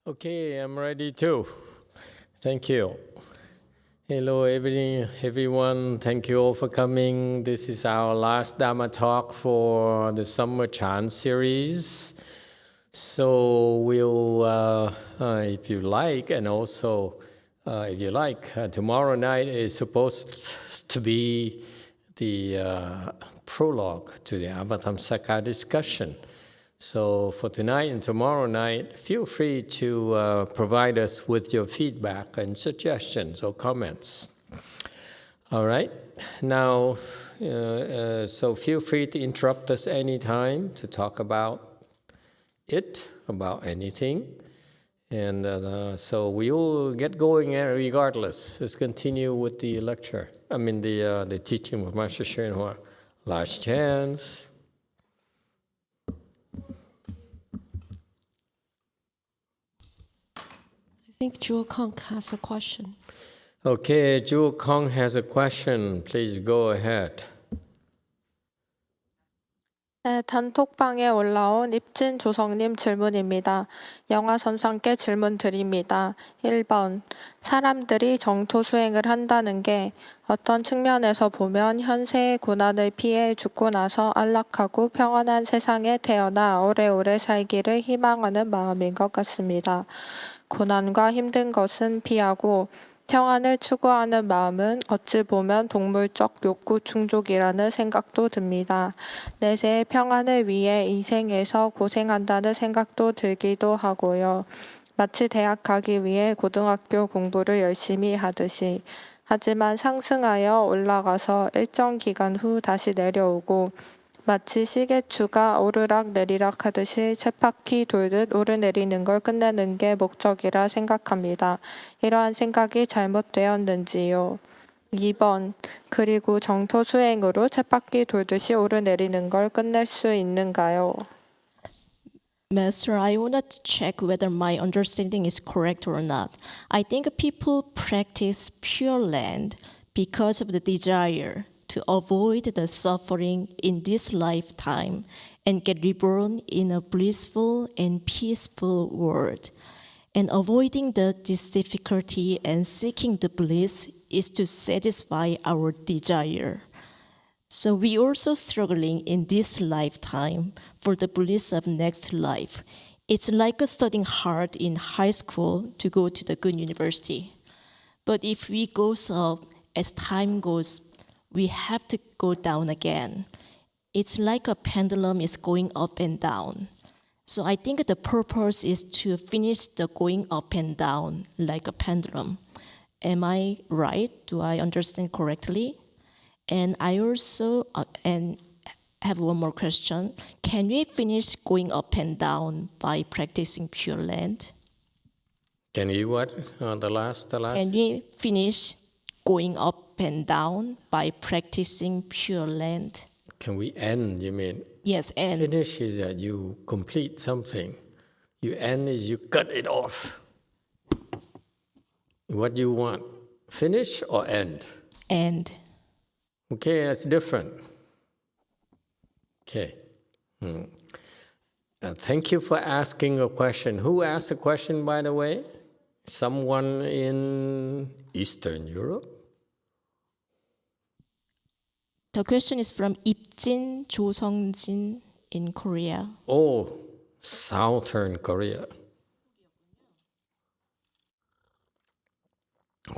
Okay, I'm ready too. Thank you. Hello, everyone. Thank you all for coming. This is our last Dharma talk for the Summer Chant series. So we'll, if you like, and also if you like, tomorrow night is supposed to be the prologue to the Avatamsaka discussion. So for tonight and tomorrow night, feel free to provide us with your feedback and suggestions or comments. All right. Now, so feel free to interrupt us anytime to talk about it, about anything. And so we will get going regardless. Let's continue with the lecture. The teaching with Master YongHua. Last chance. I think Jewel Kong has a question. Okay, Jewel Kong has a question. Please go ahead. 네, 단톡방에 올라온 입진 조성님 질문입니다. 영화선상께 질문 드립니다. 1번, 사람들이 정토 수행을 한다는 게 어떤 측면에서 보면 현세의 고난을 피해 죽고 나서 안락하고 평안한 세상에 태어나 오래오래 살기를 희망하는 마음인 것 같습니다. 고난과 힘든 것은 피하고 평안을 추구하는 마음은 어찌 보면 동물적 욕구 충족이라는 생각도 듭니다. 내세의 평안을 위해 이 생에서 고생한다는 생각도 들기도 하고요. 마치 대학 가기 위해 고등학교 공부를 열심히 하듯이. 하지만 상승하여 올라가서 일정 기간 후 다시 내려오고 마치 시계추가 오르락 내리락 하듯이 쳇바퀴 돌듯 오르내리는 걸 끝내는 게 목적이라 생각합니다. 이러한 생각이 잘못되었는지요. 2번, 그리고 정토 수행으로 쳇바퀴 돌듯이 오르내리는 걸 끝낼 수 있는가요? Master, I want to check whether my understanding is correct or not. I think people practice Pure Land because of the desire to avoid the suffering in this lifetime and get reborn in a blissful and peaceful world. And avoiding this difficulty and seeking the bliss is to satisfy our desire. So we also struggling in this lifetime for the bliss of next life. It's like studying hard in high school to go to the good university. But if we go up as time goes, we have to go down again. It's like a pendulum is going up and down. So I think the purpose is to finish the going up and down like a pendulum. Am I right? Do I understand correctly? And I also and have one more question. Can we finish going up and down by practicing Pure Land? Can you what? The last? Can we finish going up and down by practicing Pure Land? Can we end, you mean? Yes, end. Finish is that you complete something. You end is you cut it off. What do you want? Finish or end? End. Okay, that's different. Okay. Thank you for asking a question. Who asked the question, by the way? Someone in Eastern Europe? The question is from 입진 조성진 in Korea. Oh, Southern Korea.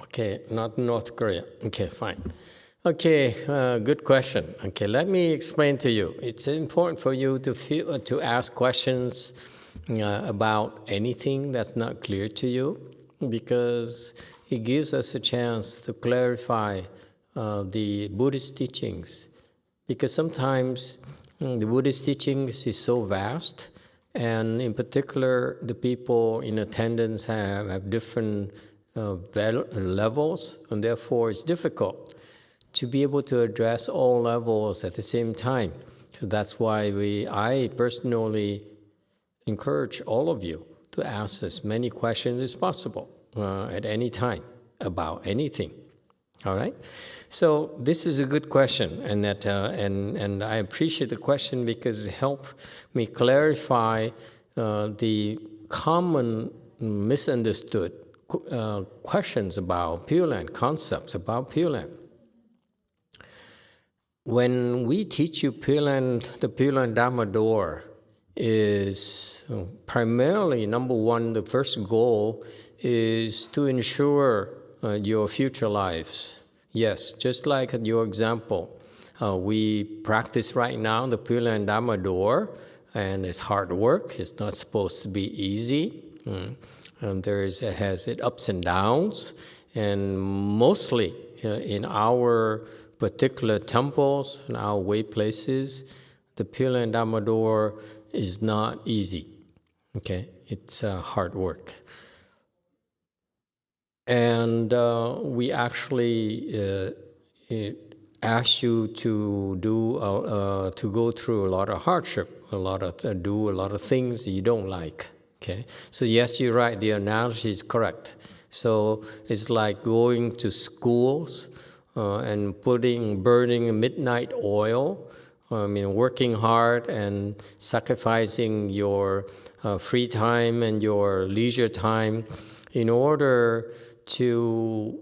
Okay, not North Korea. Okay, fine. Okay, good question. Okay, let me explain to you. It's important for you to ask questions about anything that's not clear to you, because it gives us a chance to clarify the Buddhist teachings. Because sometimes the Buddhist teachings is so vast, and in particular, the people in attendance have different levels, and therefore it's difficult to be able to address all levels at the same time. So that's why I personally encourage all of you to ask as many questions as possible at any time about anything. All right? So this is a good question, and I appreciate the question because it helped me clarify the common misunderstood questions about Pure Land, concepts about Pure Land. When we teach you Pure Land, the Pure Land Dharma door is primarily, number one, the first goal is to ensure your future lives. Yes, just like your example, we practice right now the Pure Land Dharma door, and it's hard work. It's not supposed to be easy. And it has its ups and downs, and mostly in our particular temples and our way places, the Pure Land Dharma door is not easy. Okay, it's hard work. And we actually ask you to go through a lot of hardship, do a lot of things you don't like. Okay, so yes, you're right. The analogy is correct. So it's like going to schools and burning midnight oil. Working hard and sacrificing your free time and your leisure time in order to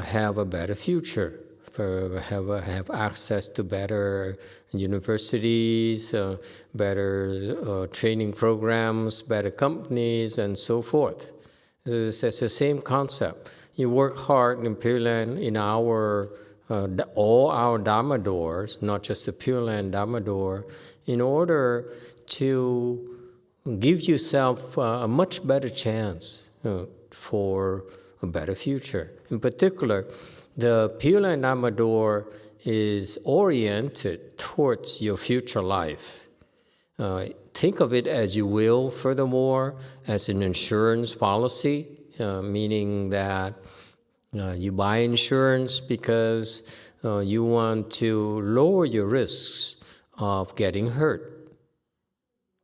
have a better future, have access to better universities, better training programs, better companies, and so forth. It's the same concept. You work hard in Pure Land in all our Dharma doors, not just the Pure Land Dharma door, in order to give yourself a much better chance for a better future. In particular, the Pure Land Dharma door is oriented towards your future life. Think of it as you will, furthermore, as an insurance policy, meaning that you buy insurance because you want to lower your risks of getting hurt.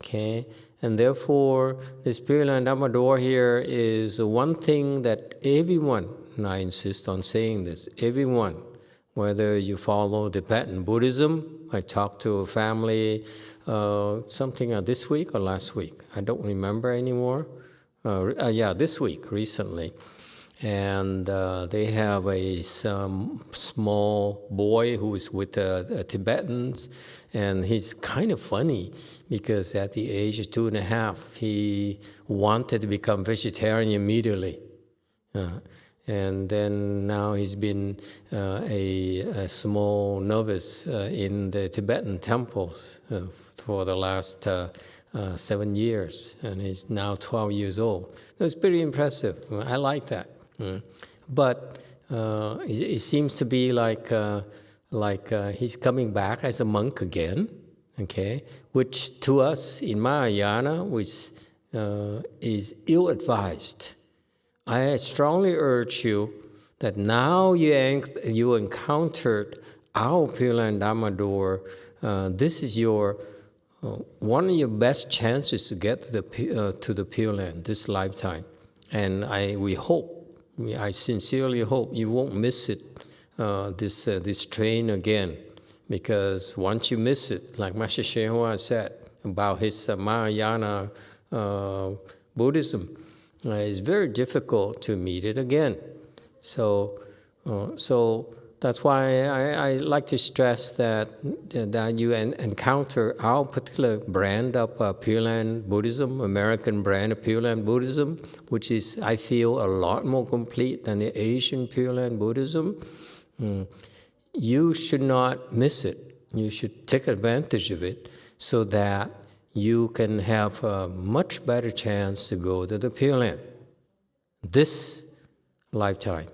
Okay? And therefore, this Pure Land Dharma door here is one thing that everyone, and I insist on saying this, everyone, whether you follow Tibetan Buddhism, I talked to a family something this week or last week, I don't remember anymore. This week, recently. And they have some small boy who is with the Tibetans, and he's kind of funny because at the age of 2.5, he wanted to become vegetarian immediately. And then now he's been a small novice in the Tibetan temples for the last 7 years, and he's now 12 years old. It's pretty impressive. I like that. But it seems to be like he's coming back as a monk again, okay? Which to us in Mahayana is ill-advised. I strongly urge you that now you encountered our Pure Land Dharma door. This is one of your best chances to get to the Pure Land this lifetime, and I sincerely hope you won't miss it, this train again, because once you miss it, like Master YongHua said about his Mahayana Buddhism, it's very difficult to meet it again. So that's why I like to stress that you encounter our particular brand of Pure Land Buddhism, American brand of Pure Land Buddhism, which is, I feel, a lot more complete than the Asian Pure Land Buddhism. You should not miss it. You should take advantage of it so that you can have a much better chance to go to the Pure Land this lifetime,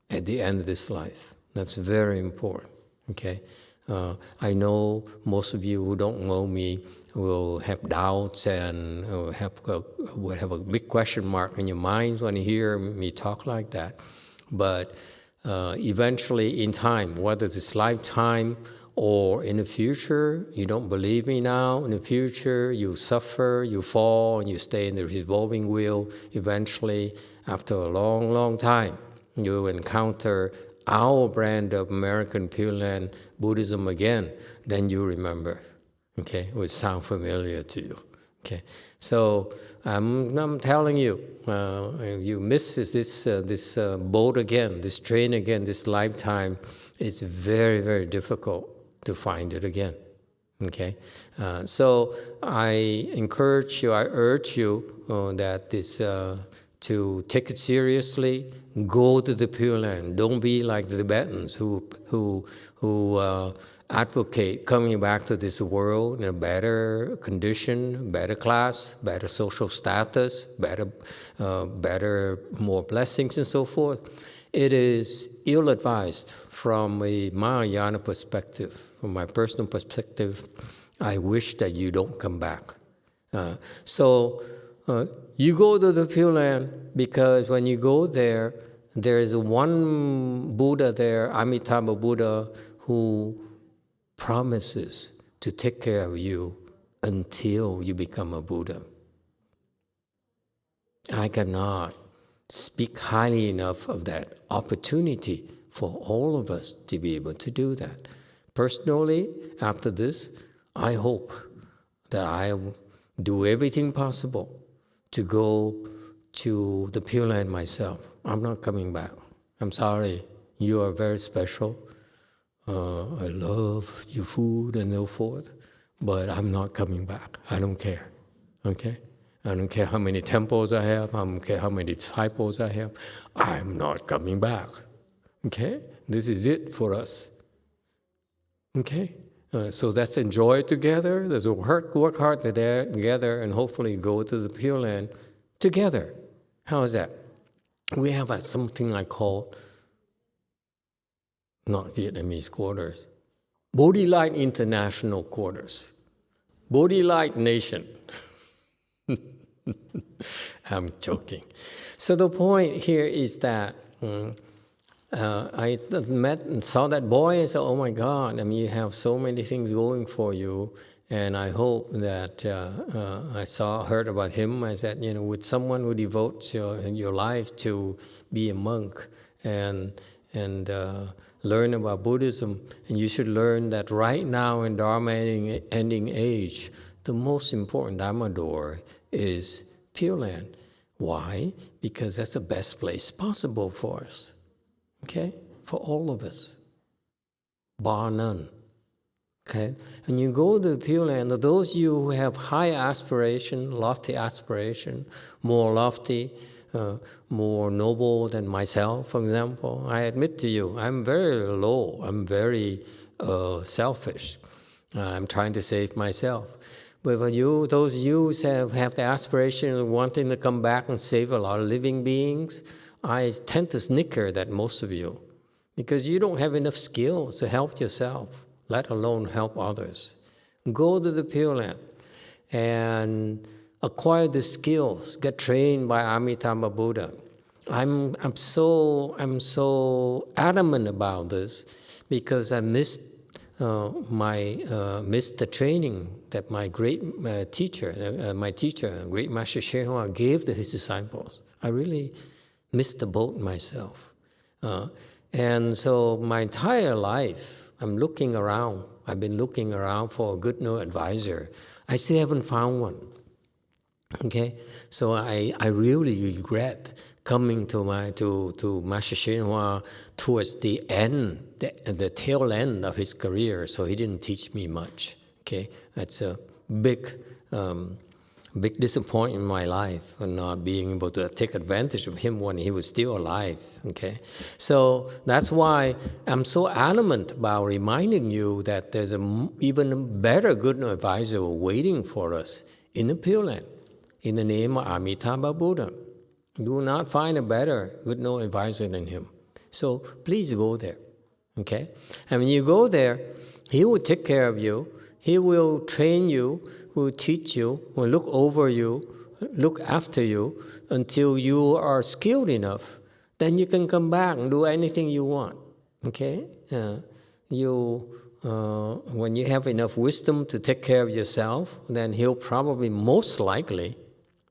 at the end of this life. That's very important, okay? I know most of you who don't know me will have doubts and will have a big question mark in your minds when you hear me talk like that. But eventually in time, whether this lifetime or in the future, you don't believe me now, in the future you suffer, you fall, and you stay in the revolving wheel. Eventually, after a long, long time, you encounter our brand of American Pure Land Buddhism again, then you remember, okay? It would sound familiar to you, Okay, so I'm telling you, you miss this boat again, this train again, this lifetime. It's very, very difficult to find it again. Okay, so I encourage you, I urge you that this to take it seriously. Go to the Pure Land. Don't be like the Tibetans who advocate coming back to this world in a better condition, better class, better social status, better more blessings and so forth. It is ill-advised from a Mahayana perspective. From my personal perspective, I wish that you don't come back. You go to the Pure Land because when you go there, there is one Buddha there, Amitabha Buddha, who promises to take care of you until you become a Buddha. I cannot speak highly enough of that opportunity for all of us to be able to do that. Personally, after this, I hope that I will do everything possible to go to the Pure Land myself. I'm not coming back. I'm sorry. You are very special. I love your food and so forth, but I'm not coming back. I don't care. Okay? I don't care how many temples I have. I don't care how many disciples I have. I'm not coming back. Okay? This is it for us. Okay? So let's enjoy it together. Let's work hard together and hopefully go to the Pure Land together. How is that? We have something I call, not Vietnamese quarters, Bodhi Light International Quarters. Bodhi Light Nation. I'm joking. So the point here is that I met and saw that boy and said, oh my God, I mean, you have so many things going for you. And I hope that heard about him. I said, with someone who devotes your life to be a monk and learn about Buddhism, and you should learn that right now in Dharma ending age, the most important Dharma door is Pure Land. Why? Because that's the best place possible for us. Okay? For all of us. Bar none. Okay? And you go to the Pure Land, those of you who have high aspiration, lofty aspiration, more lofty, more noble than myself, for example, I admit to you, I'm very low, I'm very selfish. I'm trying to save myself. But for you, those of you who have the aspiration of wanting to come back and save a lot of living beings, I tend to snicker at most of you because you don't have enough skills to help yourself, let alone help others. Go to the Pure Land and acquire the skills, get trained by Amitabha Buddha. I'm so adamant about this because I missed the training that my great teacher, great Master YongHua, gave to his disciples. I really missed the boat myself. And so my entire life, I'm looking around. I've been looking around for a good advisor. I still haven't found one. Okay, so I really regret coming to Master YongHua towards the end, the tail end of his career. So he didn't teach me much. Okay, that's a big disappointment in my life, and not being able to take advantage of him when he was still alive. Okay, so that's why I'm so adamant about reminding you that there's an even better good advisor waiting for us in the Pure Land, in the name of Amitabha Buddha. You will not find a better good advisor than him. So please go there. Okay, and when you go there, he will take care of you. He will train you, will teach you, will look over you, look after you until you are skilled enough. Then you can come back and do anything you want. Okay? When you have enough wisdom to take care of yourself, then he'll probably most likely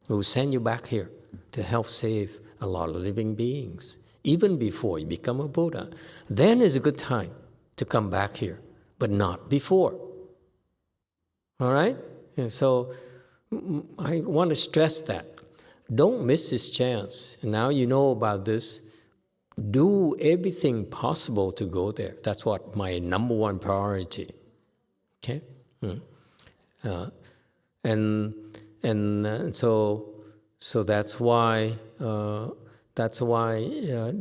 will send you back here to help save a lot of living beings, even before you become a Buddha. Then is a good time to come back here, but not before. All right? And so I want to stress that. Don't miss this chance. Now you know about this. Do everything possible to go there. That's what my number one priority. Okay, so that's why.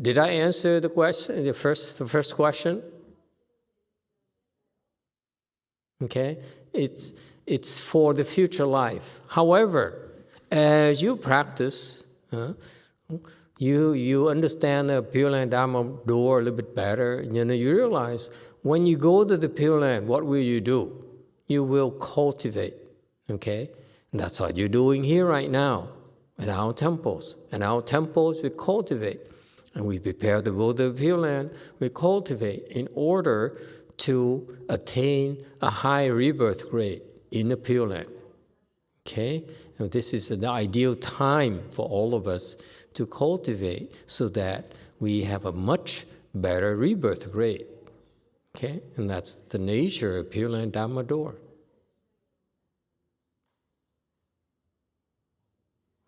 Did I answer the question? The first question. Okay, it's for the future life. However, as you practice, you understand the Pure Land Dharma door a little bit better. You realize when you go to the Pure Land, what will you do? You will cultivate. Okay, and that's what you're doing here right now in our temples. In our temples, we cultivate, and we prepare to go to the Pure Land. We cultivate in order to attain a high rebirth rate in the Pure Land. Okay, and this is the ideal time for all of us to cultivate so that we have a much better rebirth rate. Okay, and that's the nature of Pure Land Dharma door.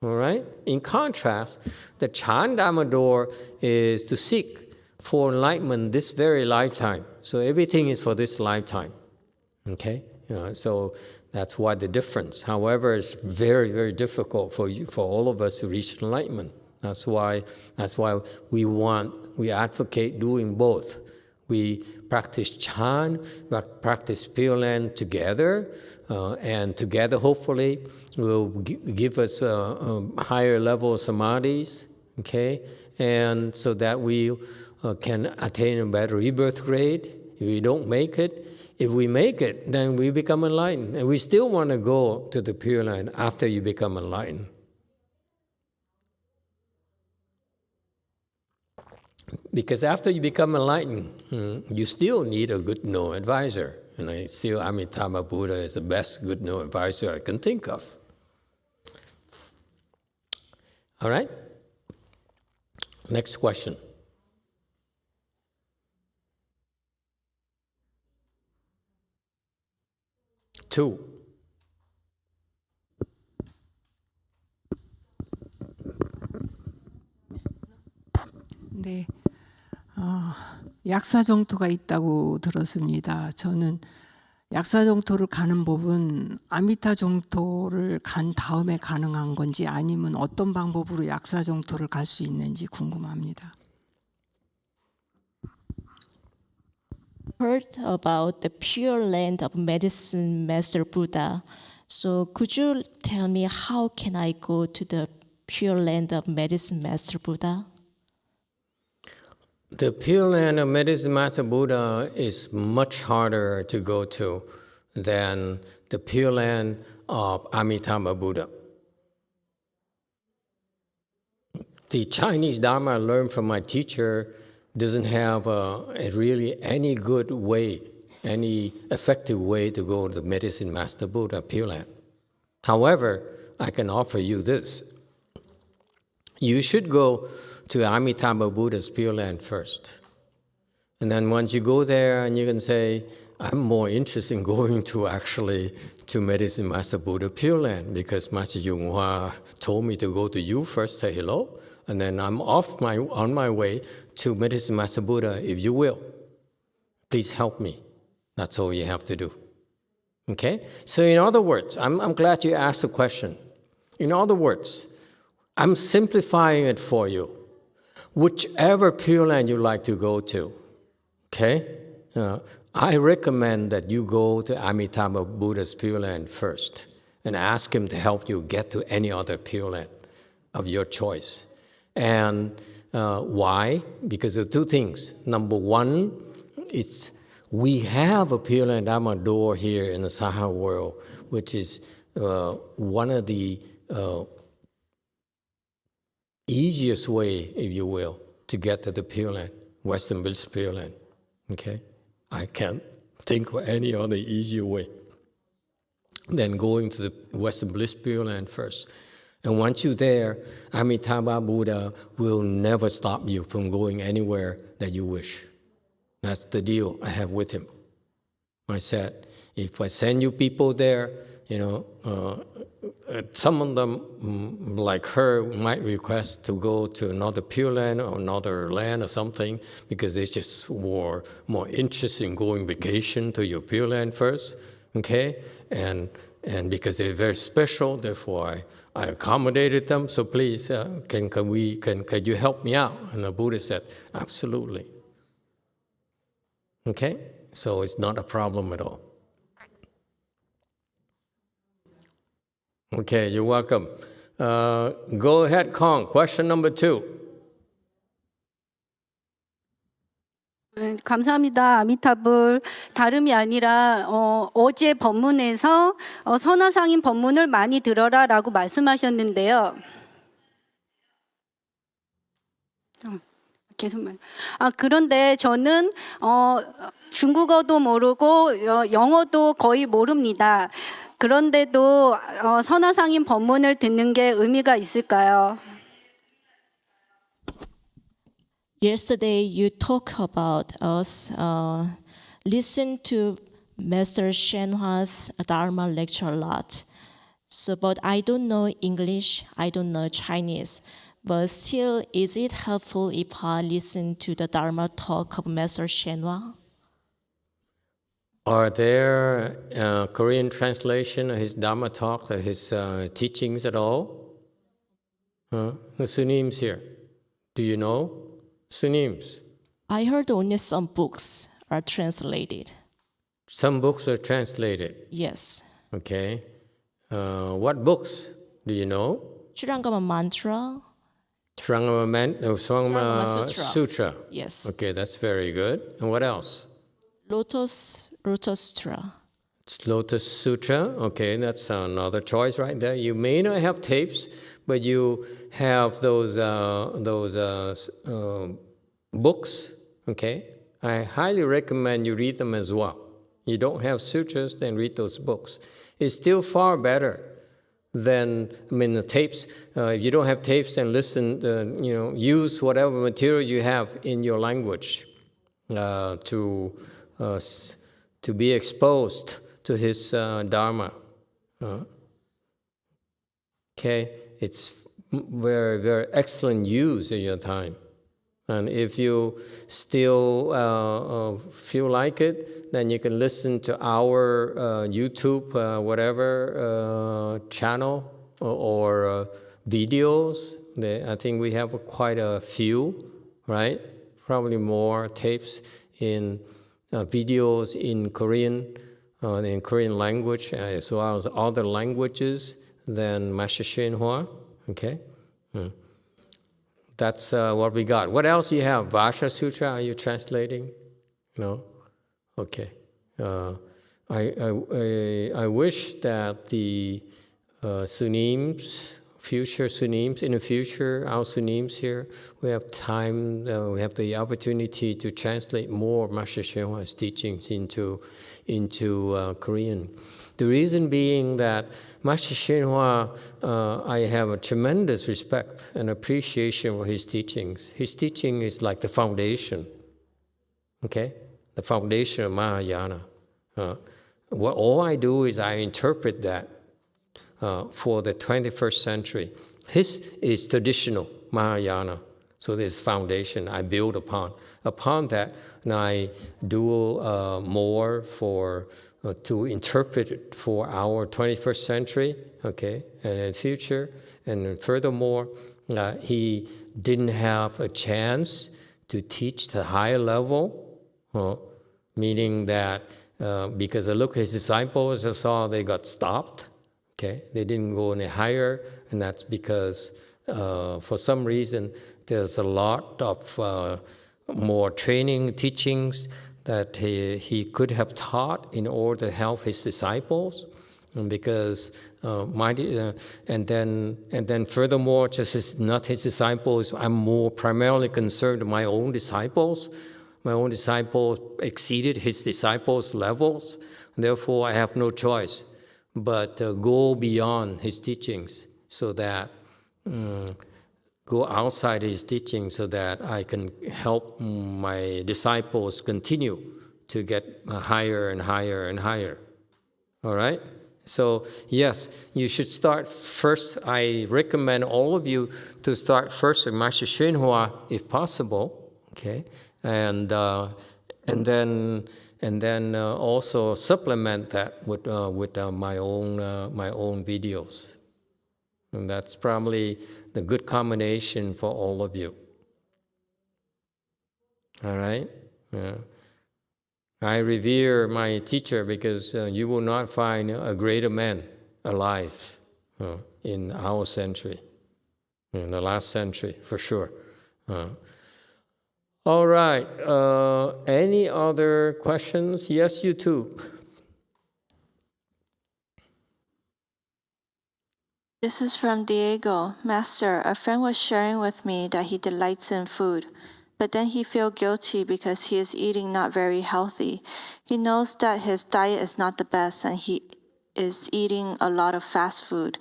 All right. In contrast, the Chan Dharma door is to seek for enlightenment this very lifetime. So everything is for this lifetime. Okay, so that's why the difference. However, it's very, very difficult for all of us to reach enlightenment. That's why we advocate doing both. We practice Chan, we practice Pure Land together, and together hopefully will give us a higher level of samadhis, okay, and so that we can attain a better rebirth rate. If we don't make it, if we make it, then we become enlightened, and we still want to go to the Pure Land after you become enlightened. Because after you become enlightened, you still need a good no advisor. And Amitabha Buddha is the best good no advisor I can think of. All right? Next question. Two. 네, 약사정토가 있다고 들었습니다. 저는 약사정토를 가는 법은 아미타정토를 간 다음에 가능한 건지 아니면 어떤 방법으로 약사정토를 갈 수 있는지 궁금합니다. Heard about the Pure Land of Medicine Master Buddha. So could you tell me how can I go to the Pure Land of Medicine Master Buddha? The Pure Land of Medicine Master Buddha is much harder to go to than the Pure Land of Amitabha Buddha. The Chinese Dharma I learned from my teacher doesn't have really any good way, any effective way to go to the Medicine Master Buddha Pure Land. However, I can offer you this. You should go to Amitabha Buddha's Pure Land first. And then once you go there and you can say, I'm more interested in going to Medicine Master Buddha Pure Land because Master YongHua told me to go to you first, say hello, and then I'm on my way to Medicine Master Buddha if you will. Please help me. That's all you have to do. Okay? So in other words, I'm glad you asked the question. In other words, I'm simplifying it for you. Whichever Pure Land you like to go to, okay? I recommend that you go to Amitabha Buddha's Pure Land first and ask him to help you get to any other Pure Land of your choice. And why? Because of two things. Number one, we have a Pure Land Dharma door here in the Saha world, which is one of the easiest way, if you will, to get to the Pure Land, Western Bliss Pure Land. Okay? I can't think of any other easier way than going to the Western Bliss Pure Land first. And once you're there, Amitabha Buddha will never stop you from going anywhere that you wish. That's the deal I have with him. I said, if I send you people there, some of them, like her, might request to go to another Pure Land or another land or something because they just were more interested in going vacation to your Pure Land first, okay? And because they're very special, therefore I accommodated them. So please, can you help me out? And the Buddha said, absolutely. Okay, so it's not a problem at all. Okay, you're welcome. Go ahead, Kong. Question number 2. 감사합니다. 아미타불. 다름이 아니라 어제 법문에서 선화상인 법문을 많이 들어라라고 말씀하셨는데요. 그런데 저는 중국어도 모르고 영어도 거의 모릅니다. 그런데도 선화상인 법문을 듣는 게 의미가 있을까요? Yesterday, you talked about us listen to Master YongHua's Dharma lecture a lot. So, but I don't know English, I don't know Chinese. But still, is it helpful if I listen to the Dharma talk of Master YongHua? Are there Korean translation of his Dharma talk, of his teachings at all? The Sunims here. Do you know? Sunims. I heard only some books are translated. Some books are translated. Yes. Okay. What books? Do you know? Shurangama Mantra. Shurangama Sutra. Yes. Okay, that's very good. And what else? Lotus Sutra. It's Lotus Sutra. Okay, that's another choice right there. You may not have tapes, but you have those books. Okay, I highly recommend you read them as well. You don't have sutras, then read those books. It's still far better than the tapes. If you don't have tapes, then listen. Use whatever material you have in your language to be exposed to his Dharma. Okay, it's very, very excellent use of your time. And if you still feel like it, then you can listen to our YouTube, whatever channel or videos. I think we have quite a few, right? Probably more tapes in videos in Korean language, as well as other languages than Master YongHua. Okay. That's what we got. What else you have? Vasha Sutra, are you translating? No? Okay. I wish that the Sunims, future Sunims, in the future, our Sunims here, we have time, we have the opportunity to translate more Master YongHua's teachings into Korean. The reason being that Master YongHua, I have a tremendous respect and appreciation for his teachings. His teaching is like the foundation, okay? The foundation of Mahayana. All I do is I interpret that for the 21st century. His is traditional Mahayana, so this foundation I build upon. Upon that, and I do more for to interpret it for our 21st century, okay, and in future. And furthermore, he didn't have a chance to teach the higher level, meaning that because I look at his disciples, I saw they got stopped, okay, they didn't go any higher, and that's because for some reason there's a lot of more training, teachings that he could have taught in order to help his disciples, and because and then furthermore, just not his disciples, I'm more primarily concerned with my own disciples. My own disciples exceeded his disciples' levels, therefore I have no choice but go beyond his teachings, so that go outside his teaching, so that I can help my disciples continue to get higher and higher and higher. All right? So yes, you should start first. I recommend all of you to start first with Master YongHua if possible, okay? And then also supplement that with my own videos. And that's probably the good combination for all of you. All right? Yeah. I revere my teacher because you will not find a greater man alive in our century, in the last century, for sure. All right. Any other questions? Yes, YouTube. This is from Diego. Master, a friend was sharing with me that he delights in food, but then he feels guilty because he is eating not very healthy. He knows that his diet is not the best and he is eating a lot of fast food.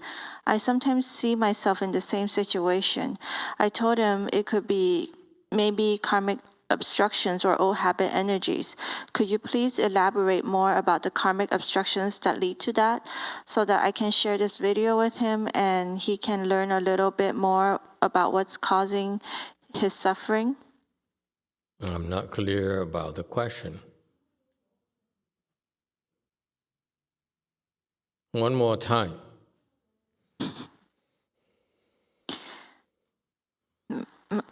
I sometimes see myself in the same situation. I told him it could be maybe karmic obstructions or old habit energies. Could you please elaborate more about the karmic obstructions that lead to that so that I can share this video with him and he can learn a little bit more about what's causing his suffering? I'm not clear about the question. One more time.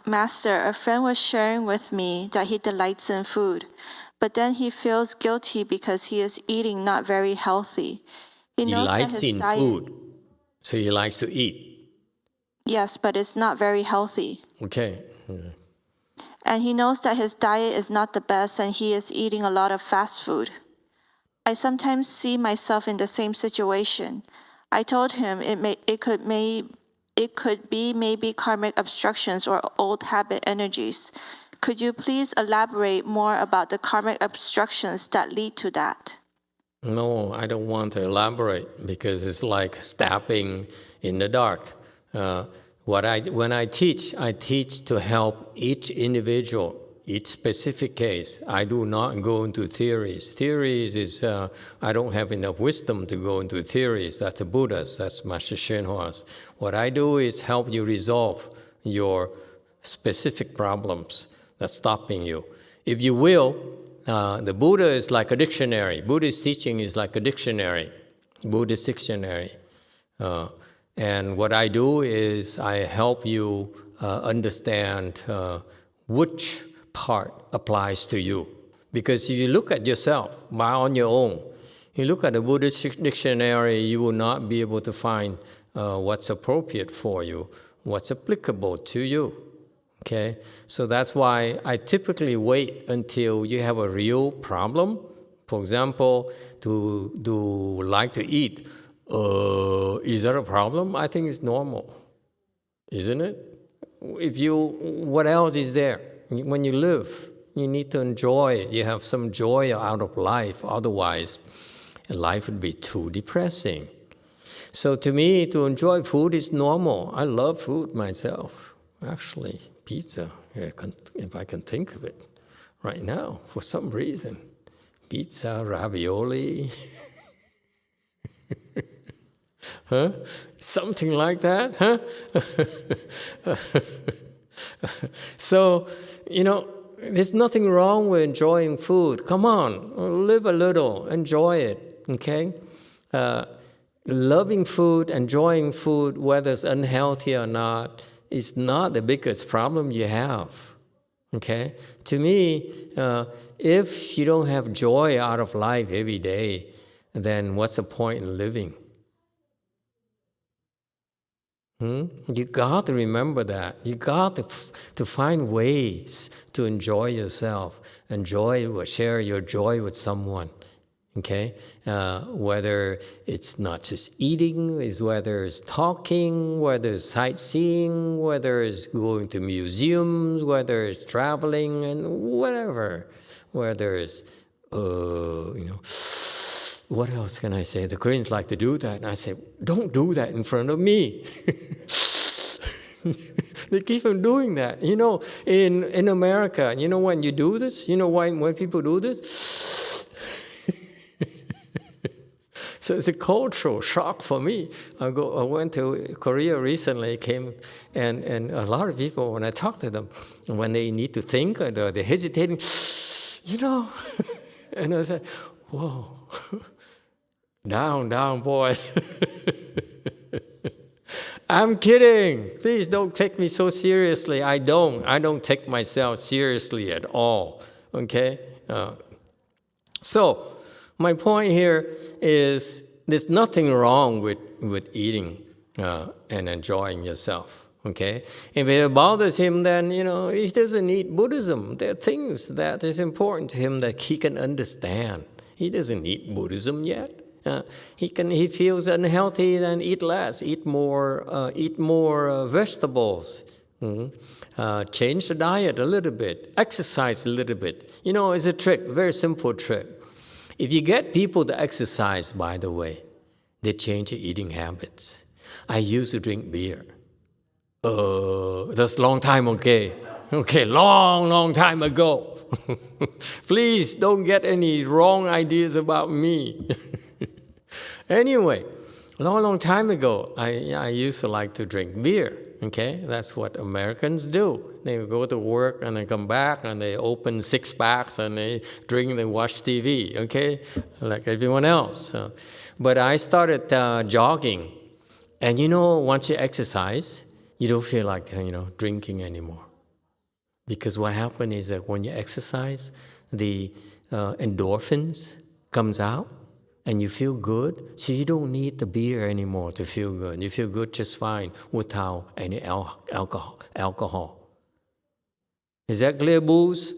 Master, a friend was sharing with me that he delights in food, but then he feels guilty because he is eating not very healthy. He knows that likes his in diet, food, so he likes to eat. yes, but it's not very healthy. Okay. And he knows that his diet is not the best and he is eating a lot of fast food. I sometimes see myself in the same situation. I told him it could be maybe karmic obstructions or old habit energies. Could you please elaborate more about the karmic obstructions that lead to that? No, I don't want to elaborate because it's like stabbing in the dark. When I teach to help each individual, each specific case. I do not go into theories. Theories is, I don't have enough wisdom to go into theories. That's the Buddha's, that's Master YongHua's. What I do is help you resolve your specific problems that's stopping you. If you will, the Buddha is like a dictionary. Buddhist teaching is like a dictionary, Buddhist dictionary. And what I do is I help you understand which part applies to you. Because if you look at yourself on your own, you look at the Buddhist dictionary, you will not be able to find what's appropriate for you, what's applicable to you. Okay, so that's why I typically wait until you have a real problem. For example, to like to eat. Is that a problem? I think it's normal, isn't it? What else is there? When you live, you need to enjoy. You have some joy out of life. Otherwise, life would be too depressing. So to me, to enjoy food is normal. I love food myself. Actually, pizza, if I can think of it right now, for some reason. Pizza, ravioli, huh? Something like that, huh? So, there's nothing wrong with enjoying food. Come on, live a little, enjoy it, okay? Loving food, enjoying food, whether it's unhealthy or not, is not the biggest problem you have, okay? To me, if you don't have joy out of life every day, then what's the point in living? You got to remember that. You got to find ways to enjoy yourself, share your joy with someone. Okay, whether it's not just eating, whether it's talking, whether it's sightseeing, whether it's going to museums, whether it's traveling, and whatever. Whether it's what else can I say? The Koreans like to do that, and I say, don't do that in front of me. They keep on doing that. In America, when you do this, when people do this? So So it's a cultural shock for me. I went to Korea recently, and a lot of people, when I talk to them, when they need to think, they're hesitating, and I said, whoa, down, boy. I'm kidding. Please don't take me so seriously. I don't take myself seriously at all. Okay? So my point here is there's nothing wrong with eating and enjoying yourself. Okay? If it bothers him, then he doesn't need Buddhism. There are things that is important to him that he can understand. He doesn't need Buddhism yet. He feels unhealthy, then eat less, eat more vegetables. Change the diet a little bit, exercise a little bit. It's a trick, very simple trick. If you get people to exercise, by the way, they change their eating habits. I used to drink beer. That's a long time, okay, long time ago. Please don't get any wrong ideas about me. Anyway, long time ago, I used to like to drink beer. Okay, that's what Americans do. They go to work and they come back and they open 6-packs and they drink and watch TV. Okay, like everyone else. But I started jogging, and once you exercise, you don't feel like drinking anymore. Because what happens is that when you exercise, the endorphins comes out. And you feel good, so you don't need the beer anymore to feel good. You feel good just fine without any alcohol. Is that clear, booze?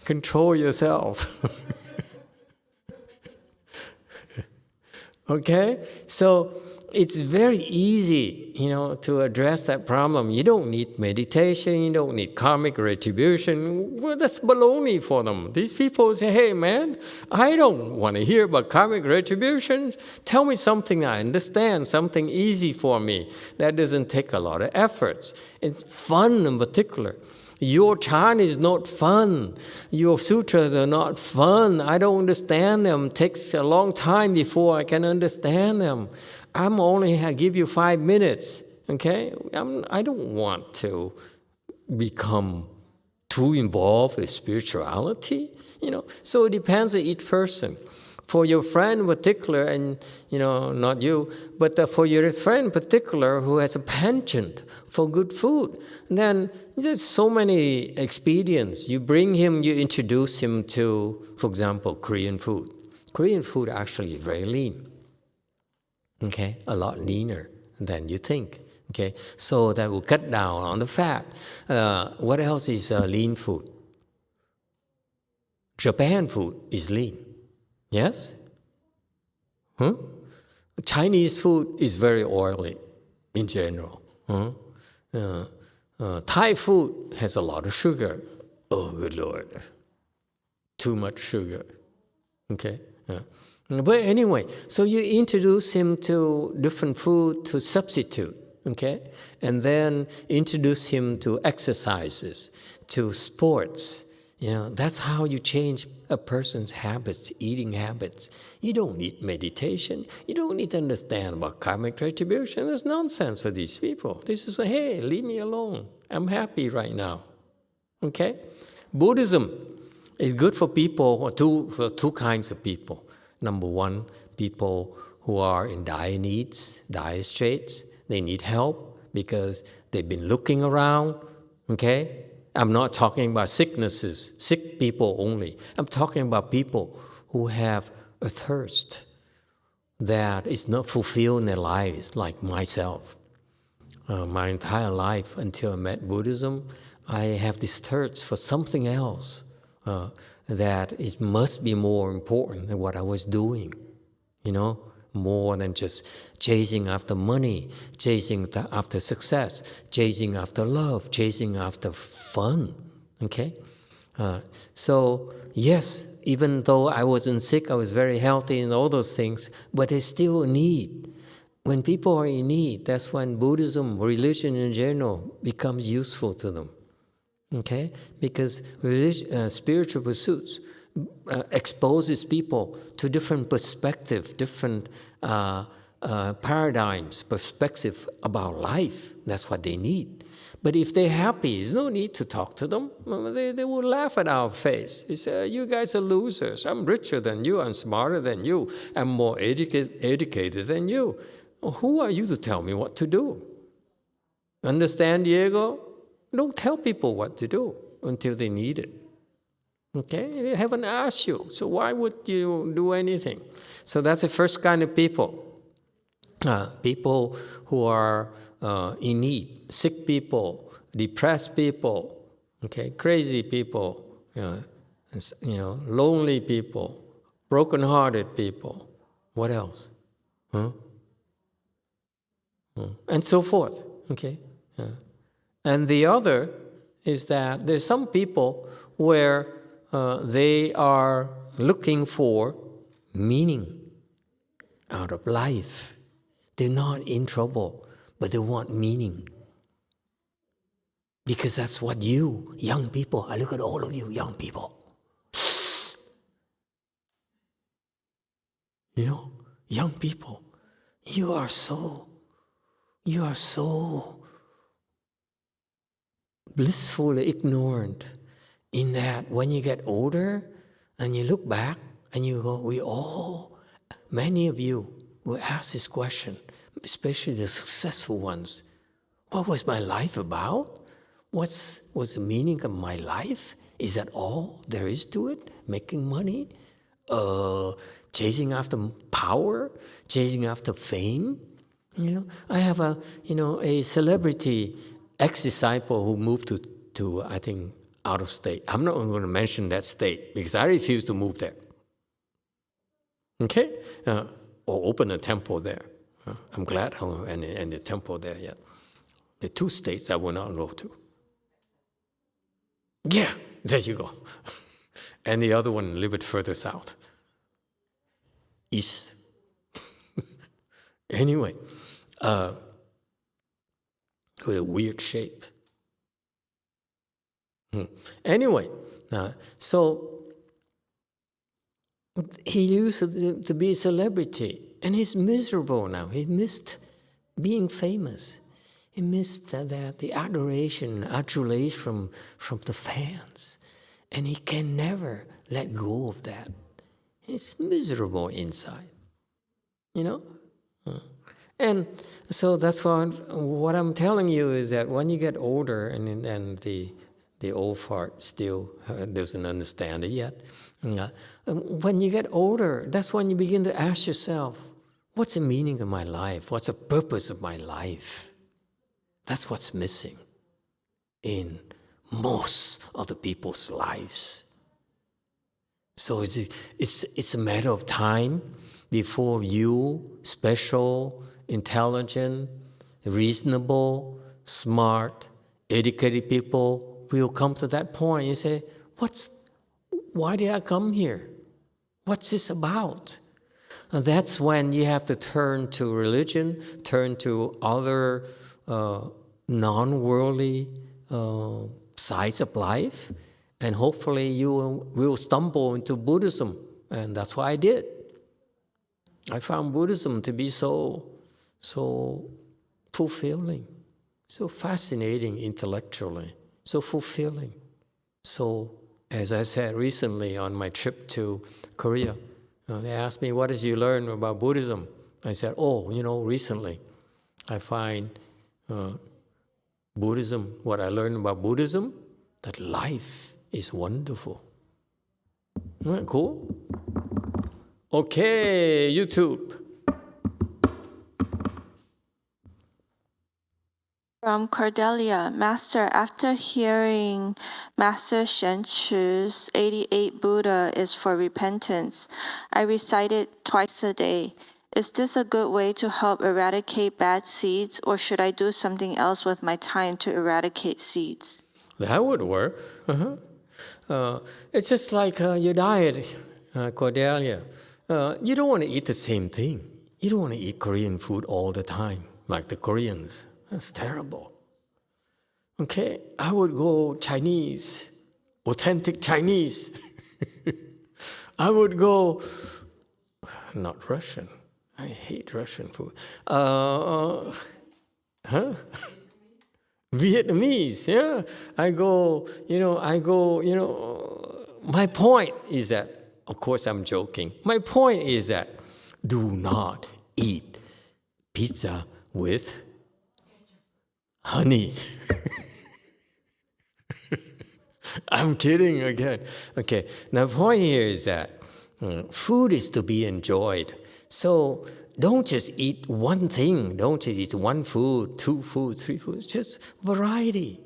Control yourself. Okay? So it's very easy, to address that problem. You don't need meditation. You don't need karmic retribution. Well, that's baloney for them. These people say, hey, man, I don't want to hear about karmic retribution. Tell me something I understand, something easy for me. That doesn't take a lot of efforts. It's fun in particular. Your Chan is not fun. Your sutras are not fun. I don't understand them. It takes a long time before I can understand them. I give you 5 minutes, okay? I don't want to become too involved with spirituality, So it depends on each person. For your friend in particular, and not you, but for your friend in particular who has a penchant for good food, then there's so many expedients. You bring him, you introduce him to, for example, Korean food. Korean food actually is very lean. Okay, a lot leaner than you think. Okay, so that will cut down on the fat. What else is lean food? Japan food is lean. Yes? Chinese food is very oily in general. Thai food has a lot of sugar. Oh, good Lord. Too much sugar. Okay? But anyway, so you introduce him to different food to substitute, okay? And then introduce him to exercises, to sports. That's how you change a person's habits, eating habits. You don't need meditation. You don't need to understand about karmic retribution. It's nonsense for these people. This is, hey, leave me alone. I'm happy right now, okay? Buddhism is good for people, for two kinds of people. Number one, people who are in dire needs, dire straits. They need help because they've been looking around, okay? I'm not talking about sicknesses, sick people only. I'm talking about people who have a thirst that is not fulfilled in their lives, like myself. My entire life until I met Buddhism, I have this thirst for something else. That must be more important than what I was doing, more than just chasing after money, chasing after success, chasing after love, chasing after fun, okay? So, yes, even though I wasn't sick, I was very healthy and all those things, but there's still a need. When people are in need, that's when Buddhism, religion in general, becomes useful to them. Okay? Because spiritual pursuits exposes people to different perspective, different paradigms, perspective about life. That's what they need. But if they're happy, there's no need to talk to them. They will laugh at our face. They say, you guys are losers. I'm richer than you. I'm smarter than you. I'm more educated than you. Who are you to tell me what to do? Understand, Diego? Don't tell people what to do until they need it. Okay? They haven't asked you. So why would you do anything? So that's the first kind of people. People who are in need, sick people, depressed people, okay, crazy people, lonely people, broken-hearted people. What else? And so forth. Okay. And the other is that there's some people where they are looking for meaning out of life. They're not in trouble, but they want meaning. Because that's what you, young people, I look at all of you young people. Young people, you are so blissfully ignorant in that when you get older and you look back and you go, many of you will ask this question, especially the successful ones. What was my life about? What was the meaning of my life? Is that all there is to it? Making money? Chasing after power? Chasing after fame? I have a celebrity ex-disciple who moved to I think, out of state. I'm not going to mention that state because I refuse to move there. Okay? Or open a temple there. I'm glad I don't have any temple there yet. The two states I will not go to. Yeah, there you go. And the other one a little bit further south. East. Anyway, with a weird shape. Anyway, so he used to be a celebrity, and he's miserable now. He missed being famous. He missed the adoration, adulation from the fans. And he can never let go of that. He's miserable inside, And so that's what I'm telling you is that when you get older and the old fart still doesn't understand it yet, when you get older, that's when you begin to ask yourself, what's the meaning of my life? What's the purpose of my life? That's what's missing in most of the people's lives. So it's a matter of time before you, special, intelligent, reasonable, smart, educated people will come to that point. You say, why did I come here? What's this about? And that's when you have to turn to religion, turn to other non-worldly sides of life, and hopefully you will stumble into Buddhism. And that's what I did. I found Buddhism to be so fulfilling, so fascinating intellectually, so fulfilling. So, as I said recently on my trip to Korea, they asked me, what did you learn about Buddhism? I said, recently I find Buddhism, what I learned about Buddhism, that life is wonderful. Isn't that cool? Okay, YouTube. From Cordelia, Master, after hearing Master Shen Chu's 88 Buddha is for repentance, I recite it twice a day. Is this a good way to help eradicate bad seeds, or should I do something else with my time to eradicate seeds? That would work. It's just like your diet, Cordelia. You don't want to eat the same thing. You don't want to eat Korean food all the time, like the Koreans. That's terrible. Okay, I would go Chinese, authentic Chinese. I would go, not Russian. I hate Russian food. Vietnamese, yeah. I go, my point is that, of course I'm joking, my point is that do not eat pizza with honey. I'm kidding again. Okay, now the point here is that food is to be enjoyed. So don't just eat one thing. Don't just eat one food, two foods, three foods. Just variety.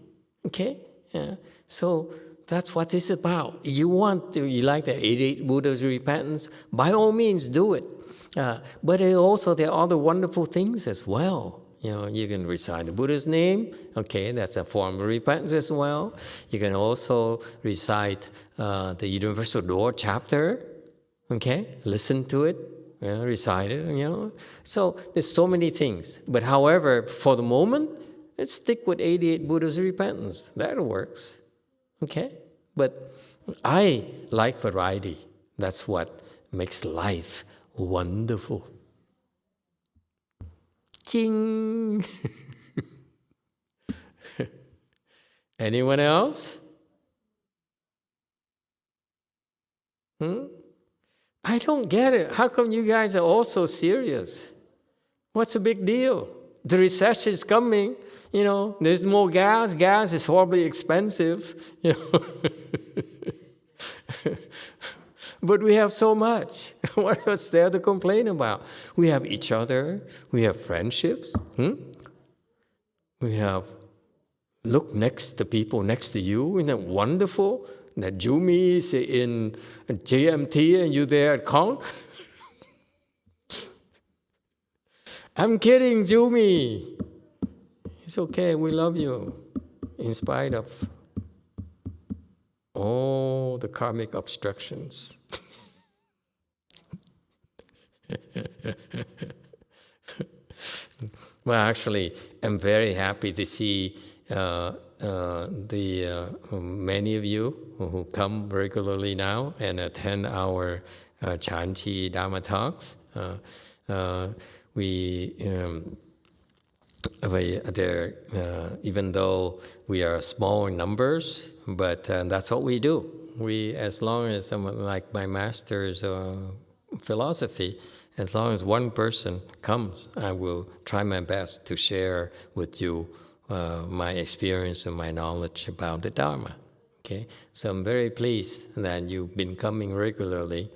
Okay? Yeah. So that's what it's about. You like the 88 Buddhas repentance? By all means, do it. But also there are other wonderful things as well. You can recite the Buddha's name. Okay, that's a form of repentance as well. You can also recite the Universal Door chapter. Okay, listen to it, recite it. So there's so many things. But however, for the moment, let's stick with 88 Buddha's repentance. That works. Okay, but I like variety. That's what makes life wonderful. Ching! Anyone else? I don't get it. How come you guys are all so serious? What's the big deal? The recession is coming. There's more gas. Gas is horribly expensive. But we have so much. What's there to complain about? We have each other. We have friendships. We have look next to people next to you. Isn't that wonderful? That Jumi is in JMT and you there at Conk. I'm kidding, Jumi. It's okay. We love you, in spite of all the karmic obstructions. Well, actually, I'm very happy to see many of you who come regularly now and attend our Chanchi Dharma talks. Even though we are small in numbers, but that's what we do. As long as someone like my master's philosophy, as long as one person comes, I will try my best to share with you my experience and my knowledge about the Dharma. Okay, so I'm very pleased that you've been coming regularly.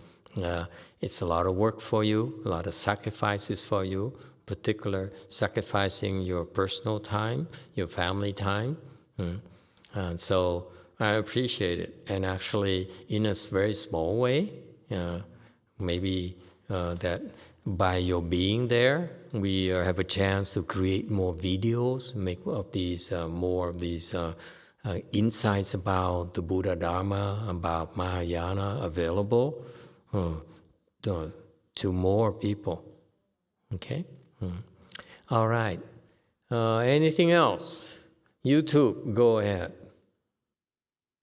It's a lot of work for you, a lot of sacrifices for you, particular sacrificing your personal time, your family time. And so I appreciate it. And actually, in a very small way, maybe that by your being there, we have a chance to create more videos, make of these more of these insights about the Buddha Dharma, about Mahayana available to more people. Okay? All right. Anything else? YouTube, go ahead.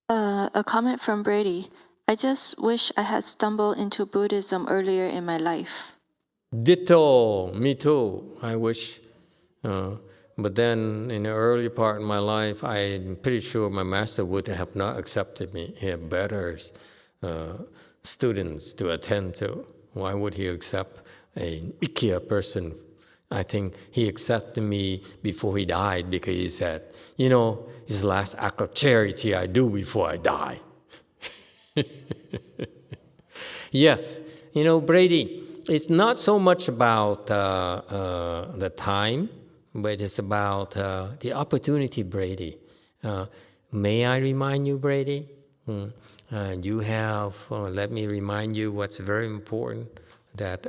A comment from Brady. I just wish I had stumbled into Buddhism earlier in my life. Ditto, me too. I wish. But then in the early part of my life, I'm pretty sure my master would have not accepted me. He had better students to attend to. Why would he accept an Ikea person? I think he accepted me before he died because he said, it's the last act of charity I do before I die. Yes, Brady, it's not so much about the time, but it's about the opportunity, Brady. May I remind you, Brady? You have, let me remind you what's very important, that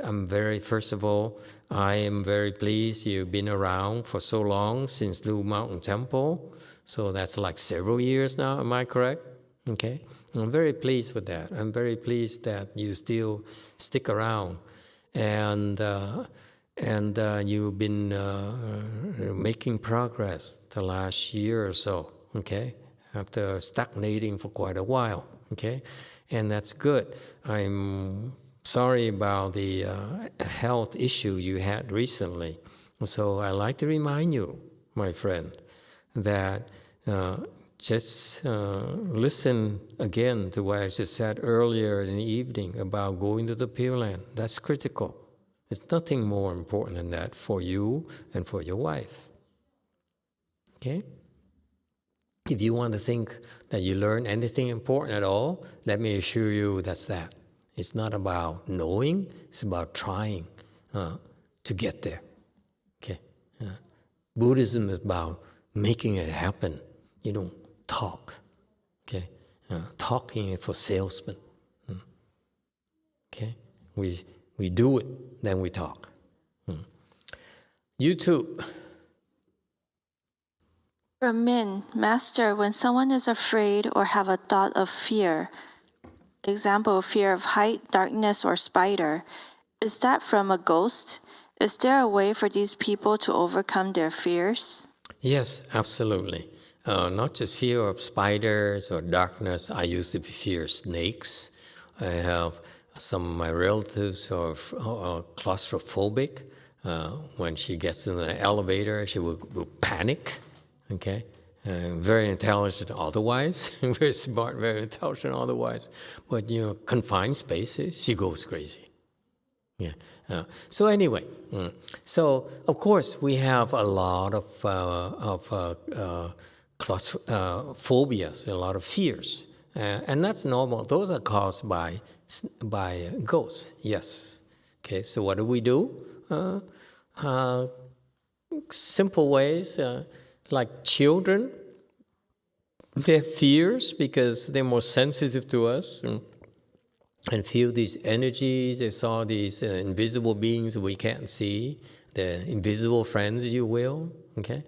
first of all, I am very pleased you've been around for so long, since Blue Mountain Temple. So that's like several years now, am I correct? Okay. I'm very pleased with that. I'm very pleased that you still stick around. And you've been making progress the last year or so, okay? After stagnating for quite a while, okay? And that's good. I'm sorry about the health issue you had recently. So I like to remind you, my friend, that just listen again to what I just said earlier in the evening about going to the Pure Land. That's critical. There's nothing more important than that for you and for your wife. Okay? If you want to think that you learn anything important at all, let me assure you that's that. It's not about knowing, it's about trying to get there. Okay? Buddhism is about making it happen. You don't talk. Okay? Talking is for salesmen. Okay? We do it, then we talk. You too. From Min, Master, when someone is afraid or have a thought of fear, example, fear of height, darkness, or spider, is that from a ghost? Is there a way for these people to overcome their fears? Yes, absolutely. Not just fear of spiders or darkness. I used to fear snakes. I have some of my relatives are claustrophobic. When she gets in the elevator, she will panic. Okay, very intelligent otherwise, very smart, very intelligent otherwise. But confined spaces, she goes crazy. Yeah. So anyway, so of course we have a lot of phobias, a lot of fears, and that's normal. Those are caused by ghosts. Yes. Okay. So what do? Simple ways. Like children, they have fears because they're more sensitive to us and feel these energies. They saw these invisible beings we can't see, the invisible friends, if you will. Okay,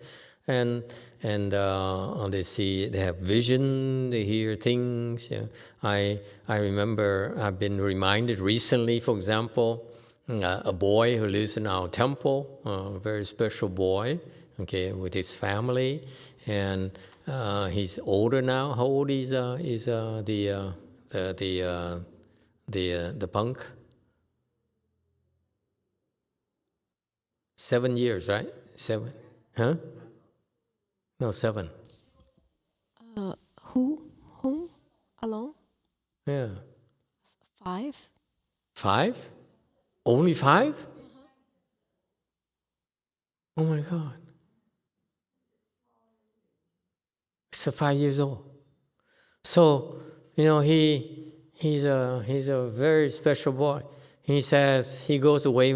and they have vision. They hear things. Yeah. I remember I've been reminded recently, for example, a boy who lives in our temple, a very special boy. Okay, with his family, and he's older now. How old is the punk? 7 years, right? 7, huh? No, 7. Whom? Alone? Yeah. 5? 5? Only 5? Oh my God. So 5 years old. So, he's a very special boy. He says he goes away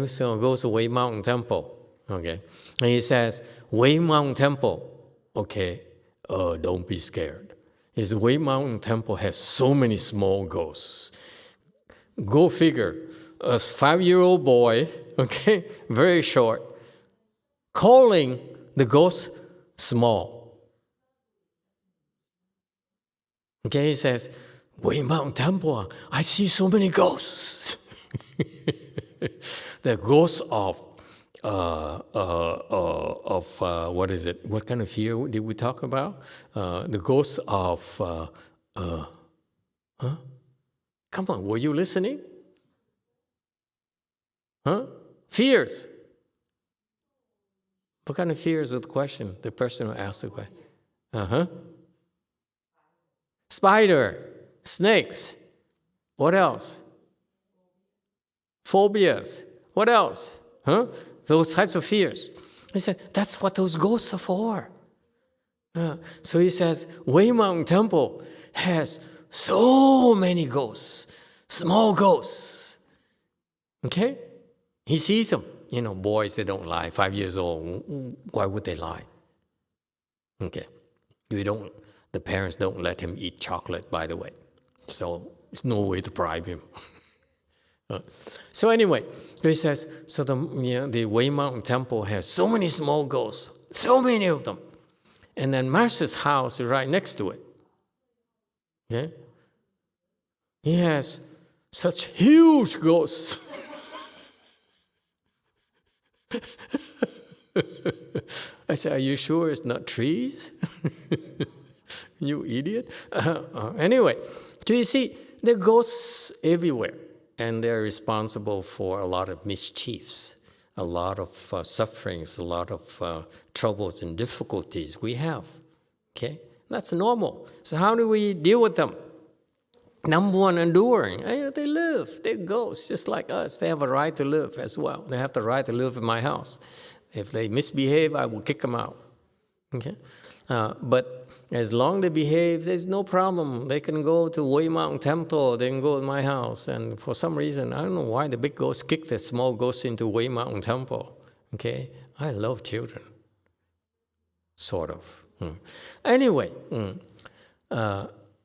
Mountain Temple. Okay. And he says, Wei Mountain Temple. Okay, don't be scared. His Wei Mountain Temple has so many small ghosts. Go figure. A 5-year-old boy, okay, very short, calling the ghost small. Okay, he says, Wei Mountain Temple, I see so many ghosts. The ghosts of what is it? What kind of fear did we talk about? The ghosts of, Come on, were you listening? Huh? Fears. What kind of fears was the question? The person who asked the question. Spider, snakes. What else? Phobias. What else? Those types of fears. He said, that's what those ghosts are for. So he says, Wei Mountain Temple has so many ghosts, small ghosts. Okay? He sees them. Boys, they don't lie. 5 years old, why would they lie? Okay. The parents don't let him eat chocolate, by the way. So there's no way to bribe him. So anyway, he says, so the Wei Mountain Temple has so many small ghosts, so many of them. And then Master's house is right next to it. Okay? He has such huge ghosts. I said, are you sure it's not trees? You idiot. Anyway, So you see, there are ghosts everywhere, and they're responsible for a lot of mischiefs, a lot of sufferings, a lot of troubles and difficulties we have. Okay, that's normal. So how do we deal with them? Number one, enduring. They live. They're ghosts, just like us. They have a right to live as well. They have the right to live in my house. If they misbehave, I will kick them out. Okay, but as long as they behave, there's no problem. They can go to Way Mountain Temple. They can go to my house. And for some reason, I don't know why the big ghost kicked the small ghost into Way Mountain Temple. Okay, I love children, sort of. Anyway,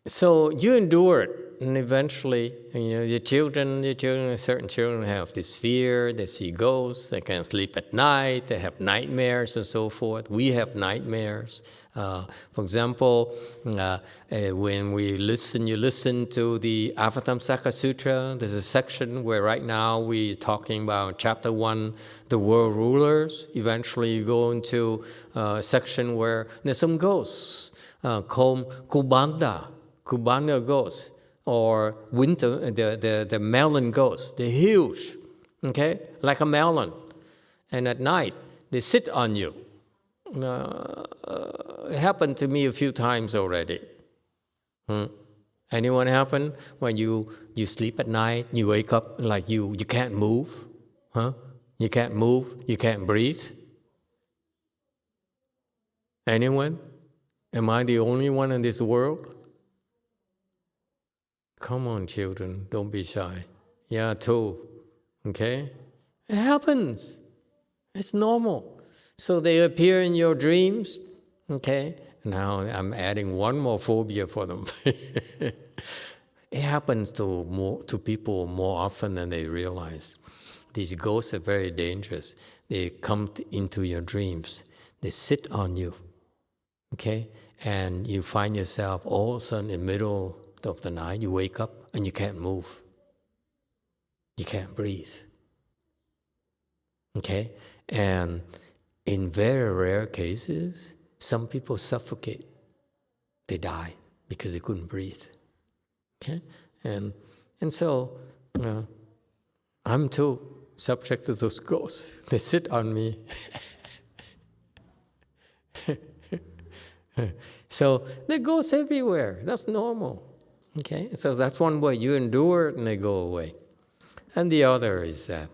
so you endure it. And eventually, your children, certain children have this fear, they see ghosts, they can't sleep at night, they have nightmares and so forth. We have nightmares. For example, when you listen to the Avatamsaka Sutra, there's a section where right now we're talking about chapter 1, the world rulers. Eventually you go into a section where there's some ghosts called Kubanda ghosts. Or winter, the melon ghosts. They're huge, okay, like a melon. And at night, they sit on you. It happened to me a few times already. Anyone happen when you sleep at night, you wake up like you can't move? You can't move, you can't breathe? Anyone? Am I the only one in this world? Come on, children, don't be shy. Yeah, too. Okay? It happens. It's normal. So they appear in your dreams. Okay? Now I'm adding one more phobia for them. It happens to people more often than they realize. These ghosts are very dangerous. They come into your dreams. They sit on you. Okay? And you find yourself all of a sudden in the middle of the night, you wake up and you can't move. You can't breathe. Okay? And in very rare cases, some people suffocate. They die because they couldn't breathe. Okay? And so I'm too subject to those ghosts. They sit on me. So there are ghosts everywhere. That's normal. Okay, so that's one way. You endure it and they go away. And the other is that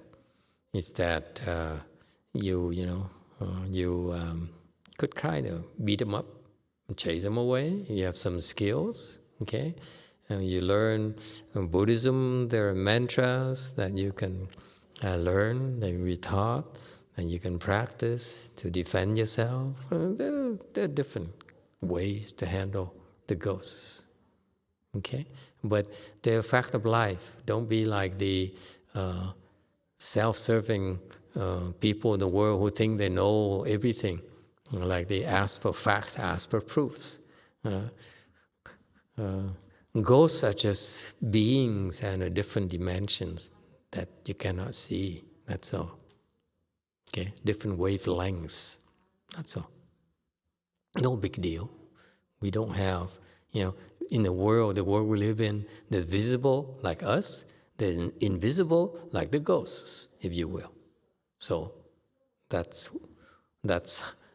you could kind of beat them up and chase them away. You have some skills, okay? And you learn Buddhism, there are mantras that you can learn, they can be taught, and you can practice to defend yourself. There are different ways to handle the ghosts. Okay, but they're a fact of life. Don't be like the self-serving people in the world who think they know everything. Like they ask for facts, ask for proofs. Ghosts are just beings and different dimensions that you cannot see. That's all. Okay, different wavelengths. That's all. No big deal. We don't have, in the world we live in, the visible like us, the invisible like the ghosts, if you will. So that's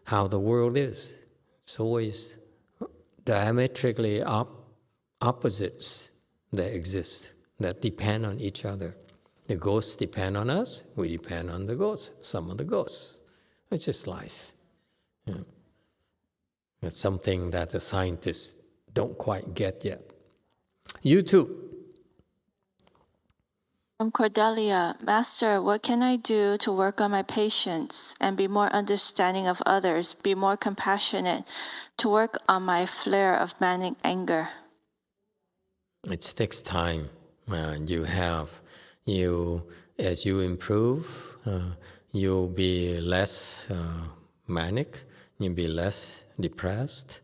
how the world is. It's always diametrically opposites that exist, that depend on each other. The ghosts depend on us, we depend on the ghosts, some of the ghosts. It's just life. It's something that the scientists don't quite get yet. You too. From Cordelia, Master, what can I do to work on my patience and be more understanding of others, be more compassionate, to work on my flare of manic anger? It takes time. As you improve, you'll be less manic, you'll be less depressed.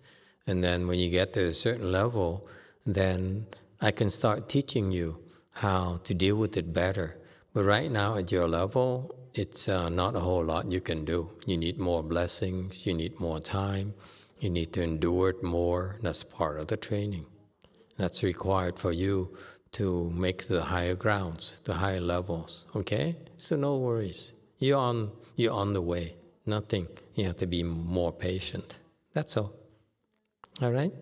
And then when you get to a certain level, then I can start teaching you how to deal with it better. But right now at your level, it's not a whole lot you can do. You need more blessings, you need more time, you need to endure it more. That's part of the training. That's required for you to make the higher grounds, the higher levels. Okay? So no worries. You're on the way. Nothing. You have to be more patient. That's all. All right?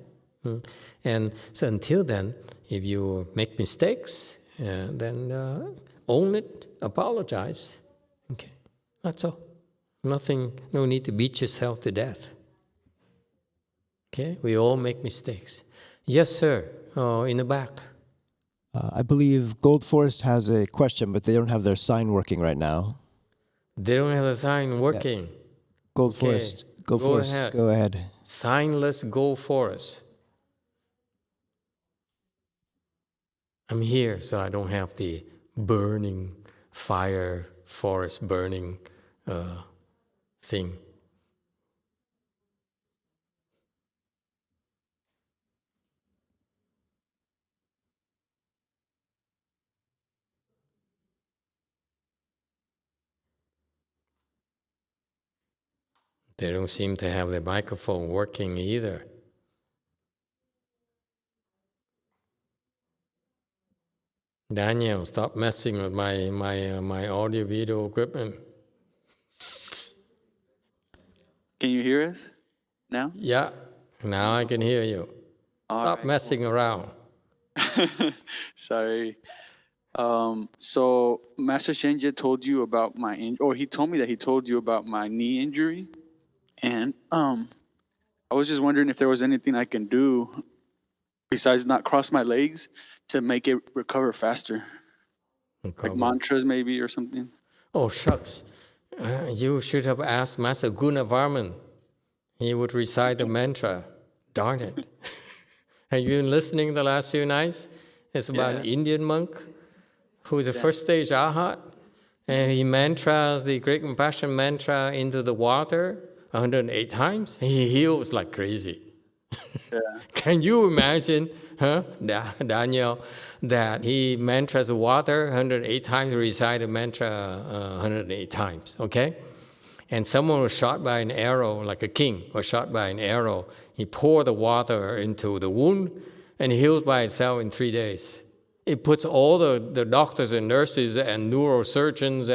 And so until then, if you make mistakes, then own it, apologize. Okay? That's all. Nothing, no need to beat yourself to death. Okay? We all make mistakes. Yes, sir. Oh, in the back. I believe Gold Forest has a question, but they don't have their sign working right now. They don't have a sign working. Gold Okay. Forest. Gold Go Forest. ahead. Go ahead. Signless Gold Forest. I'm here, so I don't have the burning fire, forest burning thing. They don't seem to have the microphone working either. Daniel, stop messing with my audio video equipment. Can you hear us now? Yeah, now I can hear you. Stop right, messing around. Sorry. So Master Shenja told you about or he told me that he told you about my knee injury, and I was just wondering if there was anything I can do besides not cross my legs to make it recover faster, like mantras maybe or something. Oh shucks, you should have asked Master Gunavarman. He would recite the mantra. Darn it! Have you been listening the last few nights? It's about an Indian monk who is a first stage arhat, and he mantras the Great Compassion mantra into the water 108 times. He heals like crazy. Yeah. Can you imagine, Daniel, that he mantras the water 108 times, recite the mantra 108 times, okay? And someone was shot by an arrow, like a king was shot by an arrow. He poured the water into the wound and it heals by itself in 3 days. It puts all the doctors and nurses and neurosurgeons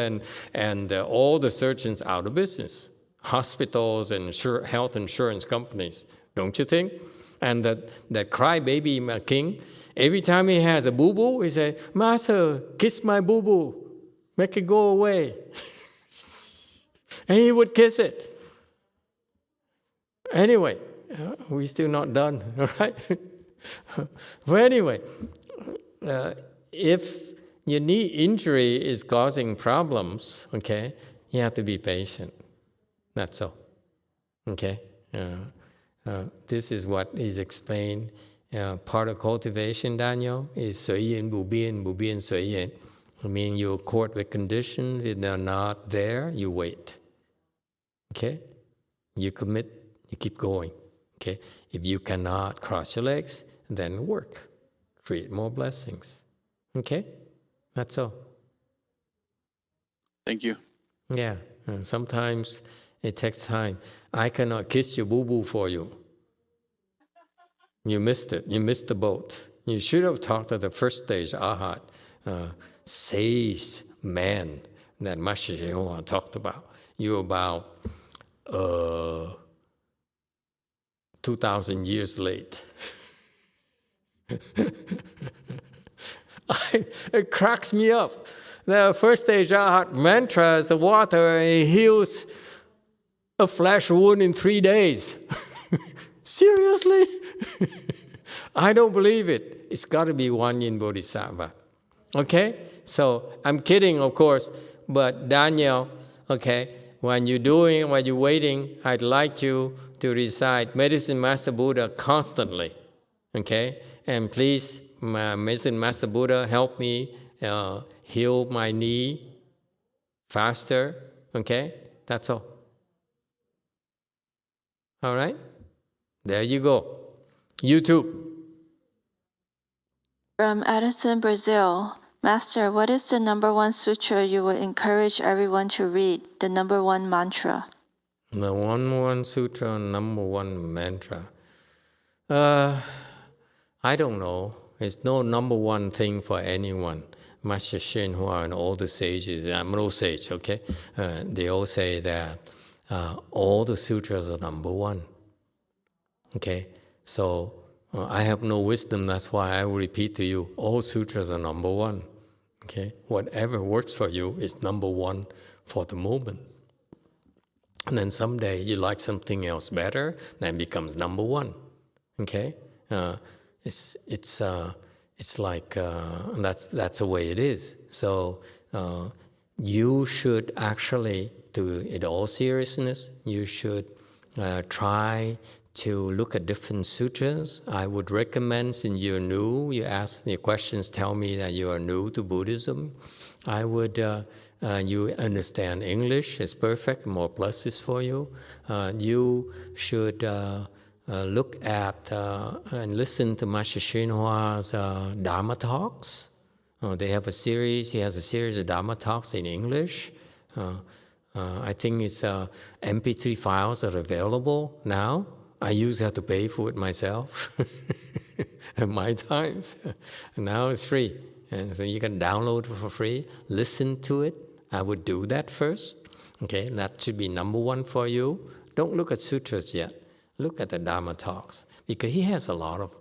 and all the surgeons out of business. Hospitals and health insurance companies, don't you think? And that crybaby king, every time he has a boo-boo, he says, Master, kiss my boo-boo, make it go away. And he would kiss it. Anyway, we're still not done, all right? But anyway, if your knee injury is causing problems, okay, you have to be patient. That's all, okay? This is what is explained. Part of cultivation, Daniel, is 随缘不变, 不变随缘. I mean, you accord with conditions. If they're not there, you wait. Okay? You commit, you keep going. Okay? If you cannot cross your legs, then work. Create more blessings. Okay? That's all. Thank you. Yeah. Sometimes it takes time. I cannot kiss your boo-boo for you. You missed it. You missed the boat. You should have talked to the first stage Arhat, sage man that Master YongHua talked about. You're about 2,000 years late. It cracks me up. The first stage Arhat mantras the water, and it heals a flesh wound in 3 days. Seriously? I don't believe it. It's got to be one Yin Bodhisattva. Okay? So I'm kidding, of course, but Daniel, okay, when you're waiting, I'd like you to recite Medicine Master Buddha constantly. Okay? And please, Medicine Master Buddha, help me heal my knee faster. Okay? That's all. All right? There you go. YouTube. From Addison, Brazil. Master, what is the number one sutra you would encourage everyone to read? The number one mantra? The one sutra, number one mantra. I don't know. It's no number one thing for anyone. Master YongHua and all the sages, I'm no sage, okay? They all say that all the sutras are number one, okay? So I have no wisdom, that's why I will repeat to you, all sutras are number one, okay? Whatever works for you is number one for the moment. And then someday you like something else better, then becomes number one, okay? It's like that's the way it is. So you should actually, to in all seriousness, you should try to look at different sutras. I would recommend, since you're new, you ask your questions, tell me that you are new to Buddhism. I would, you understand English, it's perfect, more pluses for you. You should look at and listen to Master YongHua's Dharma talks. They have a series, he has a series of Dharma talks in English. I think it's MP3 files are available now. I used to have to pay for it myself at my times. Now it's free. And so you can download it for free, listen to it. I would do that first. Okay, that should be number one for you. Don't look at sutras yet. Look at the Dharma talks, because he has a lot of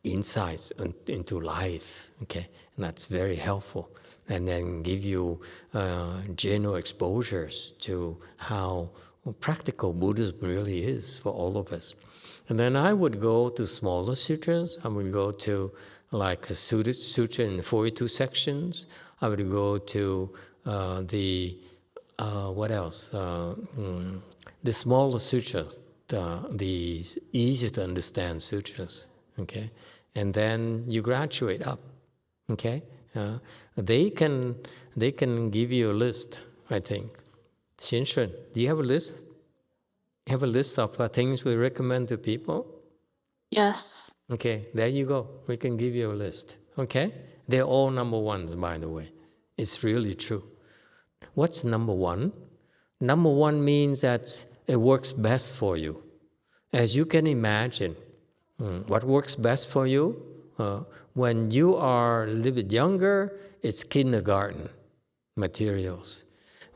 insights into life. Okay, and that's very helpful. And then give you general exposures to how practical Buddhism really is for all of us. And then I would go to smaller sutras. I would go to like a sutra in 42 sections. I would go to what else? The smaller sutras, the easy to understand sutras. Okay, and then you graduate up. Okay, they can give you a list. I think. Xinshen, do you have a list? Have a list of things we recommend to people? Yes. Okay, there you go. We can give you a list. Okay? They're all number ones, by the way. It's really true. What's number one? Number one means that it works best for you. As you can imagine, what works best for you? When you are a little bit younger, it's kindergarten materials.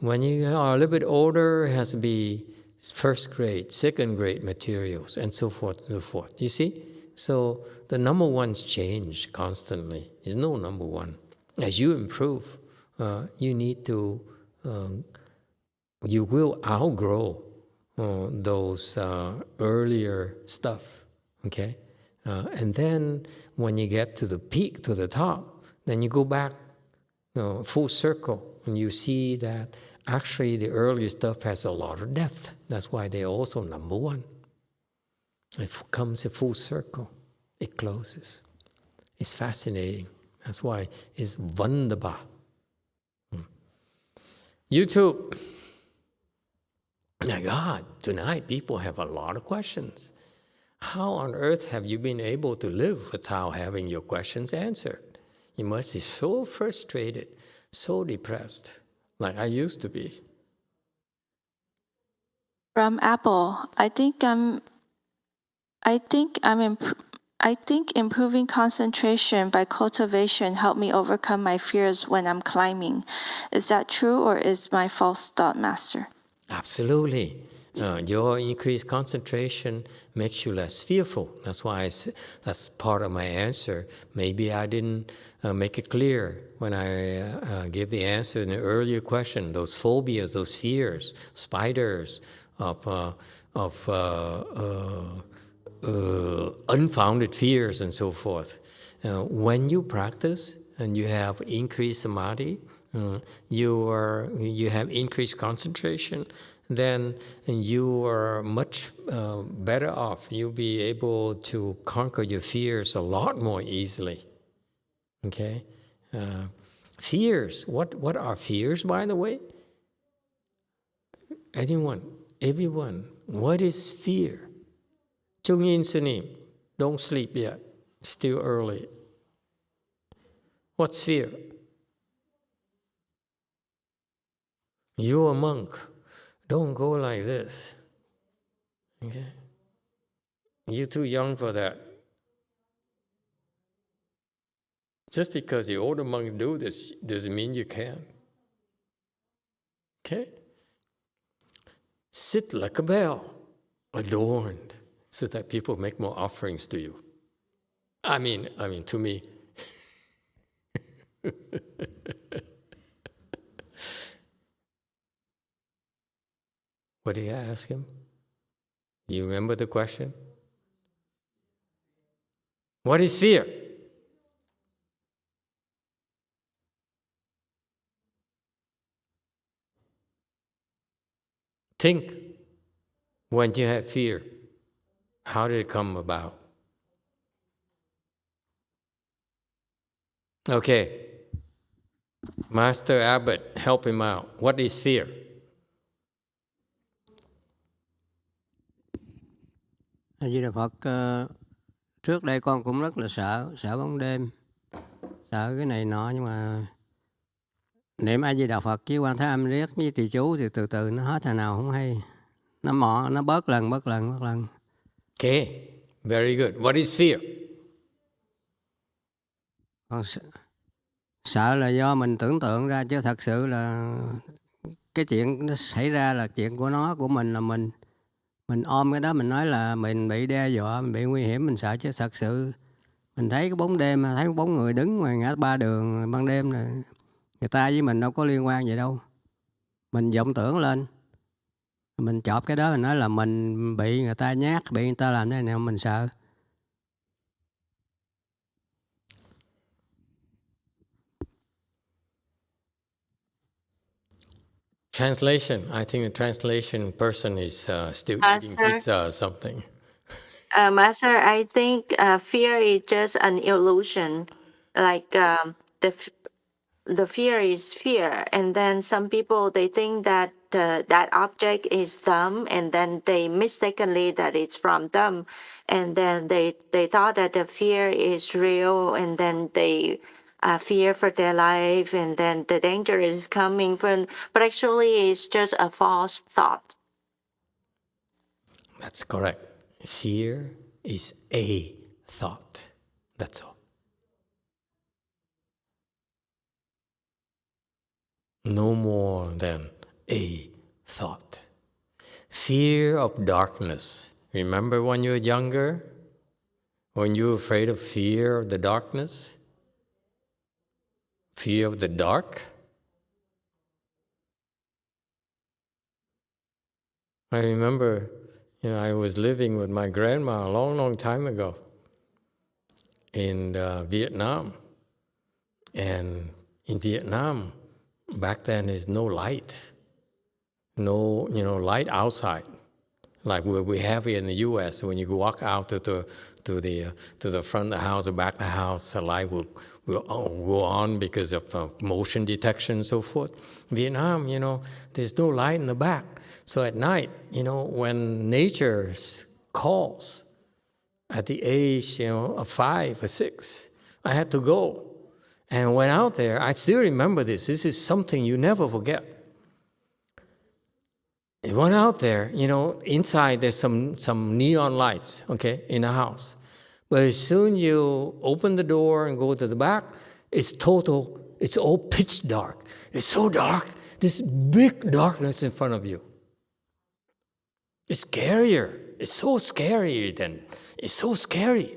When you are a little bit older, it has to be first grade, second grade materials, and so forth and so forth. You see? So the number ones change constantly. There's no number one. As you improve, you need to, you will outgrow those earlier stuff, okay? And then when you get to the peak, to the top, then you go back full circle, and you see that actually the earlier stuff has a lot of depth. That's why they're also number one. It comes a full circle. It closes. It's fascinating. That's why it's wunderbar. YouTube. My God, tonight people have a lot of questions. How on earth have you been able to live without having your questions answered? You must be so frustrated, so depressed, like I used to be. From Apple, I think improving concentration by cultivation helped me overcome my fears when I'm climbing. Is that true, or is my false thought, Master? Absolutely. Your increased concentration makes you less fearful. That's why that's part of my answer. Maybe I didn't make it clear when I gave the answer in the earlier question. Those phobias, those fears, spiders, of unfounded fears and so forth. When you practice and you have increased samadhi, you have increased concentration, then you are much better off. You'll be able to conquer your fears a lot more easily. Okay? Fears. What are fears, by the way? Everyone. What is fear? Chung Yin Sunim, don't sleep yet. Still early. What's fear? You're a monk. Don't go like this. Okay? You're too young for that. Just because the older monks do this doesn't mean you can. Okay? Sit like a bell, adorned, so that people make more offerings to you. I mean, to me. What did I ask him? You remember the question? What is fear? Think, when you have fear, how did it come about? Okay, Master Abbot, help him out. What is fear? A Di Đà Phật, trước đây con cũng rất là sợ bóng đêm, sợ cái này nọ, nhưng mà niệm A Di Đà Phật với Quan Thế Âm Riết với trì chú thì từ từ nó hết, hồi nào không hay, nó bớt lần. Okay, very good. What is fear? Con sợ là do mình tưởng tượng ra, chứ thật sự là cái chuyện nó xảy ra là chuyện của nó, của mình là mình ôm cái đó, mình nói là mình bị đe dọa, mình bị nguy hiểm, mình sợ, chứ thật sự mình thấy cái bóng đêm, thấy bóng người đứng ngoài ngã ba đường ban đêm là người ta với mình đâu có liên quan gì đâu. Mình vọng tưởng lên, mình chọp cái đó, mình nói là mình bị người ta nhát, bị người ta làm thế này, mình sợ. Translation. I think the translation person is still eating pizza or something. Master, I think fear is just an illusion. Like the fear is fear, and then some people, they think that that object is them, and then they mistakenly that it's from them, and then they thought that the fear is real, and then they fear for their life, and then the danger is coming from, but actually it's just a false thought. That's correct. Fear is a thought. That's all. No more than a thought. Fear of darkness. Remember when you were younger? When you were afraid of fear of the darkness? Fear of the dark? I remember, I was living with my grandma a long, long time ago in Vietnam. And in Vietnam, back then, there's no light. No, light outside, like we have here in the U.S. When you walk out to the front of the house or back of the house, the light will go on because of motion detection and so forth. Vietnam, there's no light in the back. So at night, when nature calls, at the age, of 5 or 6, I had to go. And went out there. I still remember this. This is something you never forget. I went out there, inside there's some neon lights, okay, in the house. But as soon you open the door and go to the back, it's all pitch dark. It's so dark, this big darkness in front of you. It's scarier. It's so scary then. It's so scary.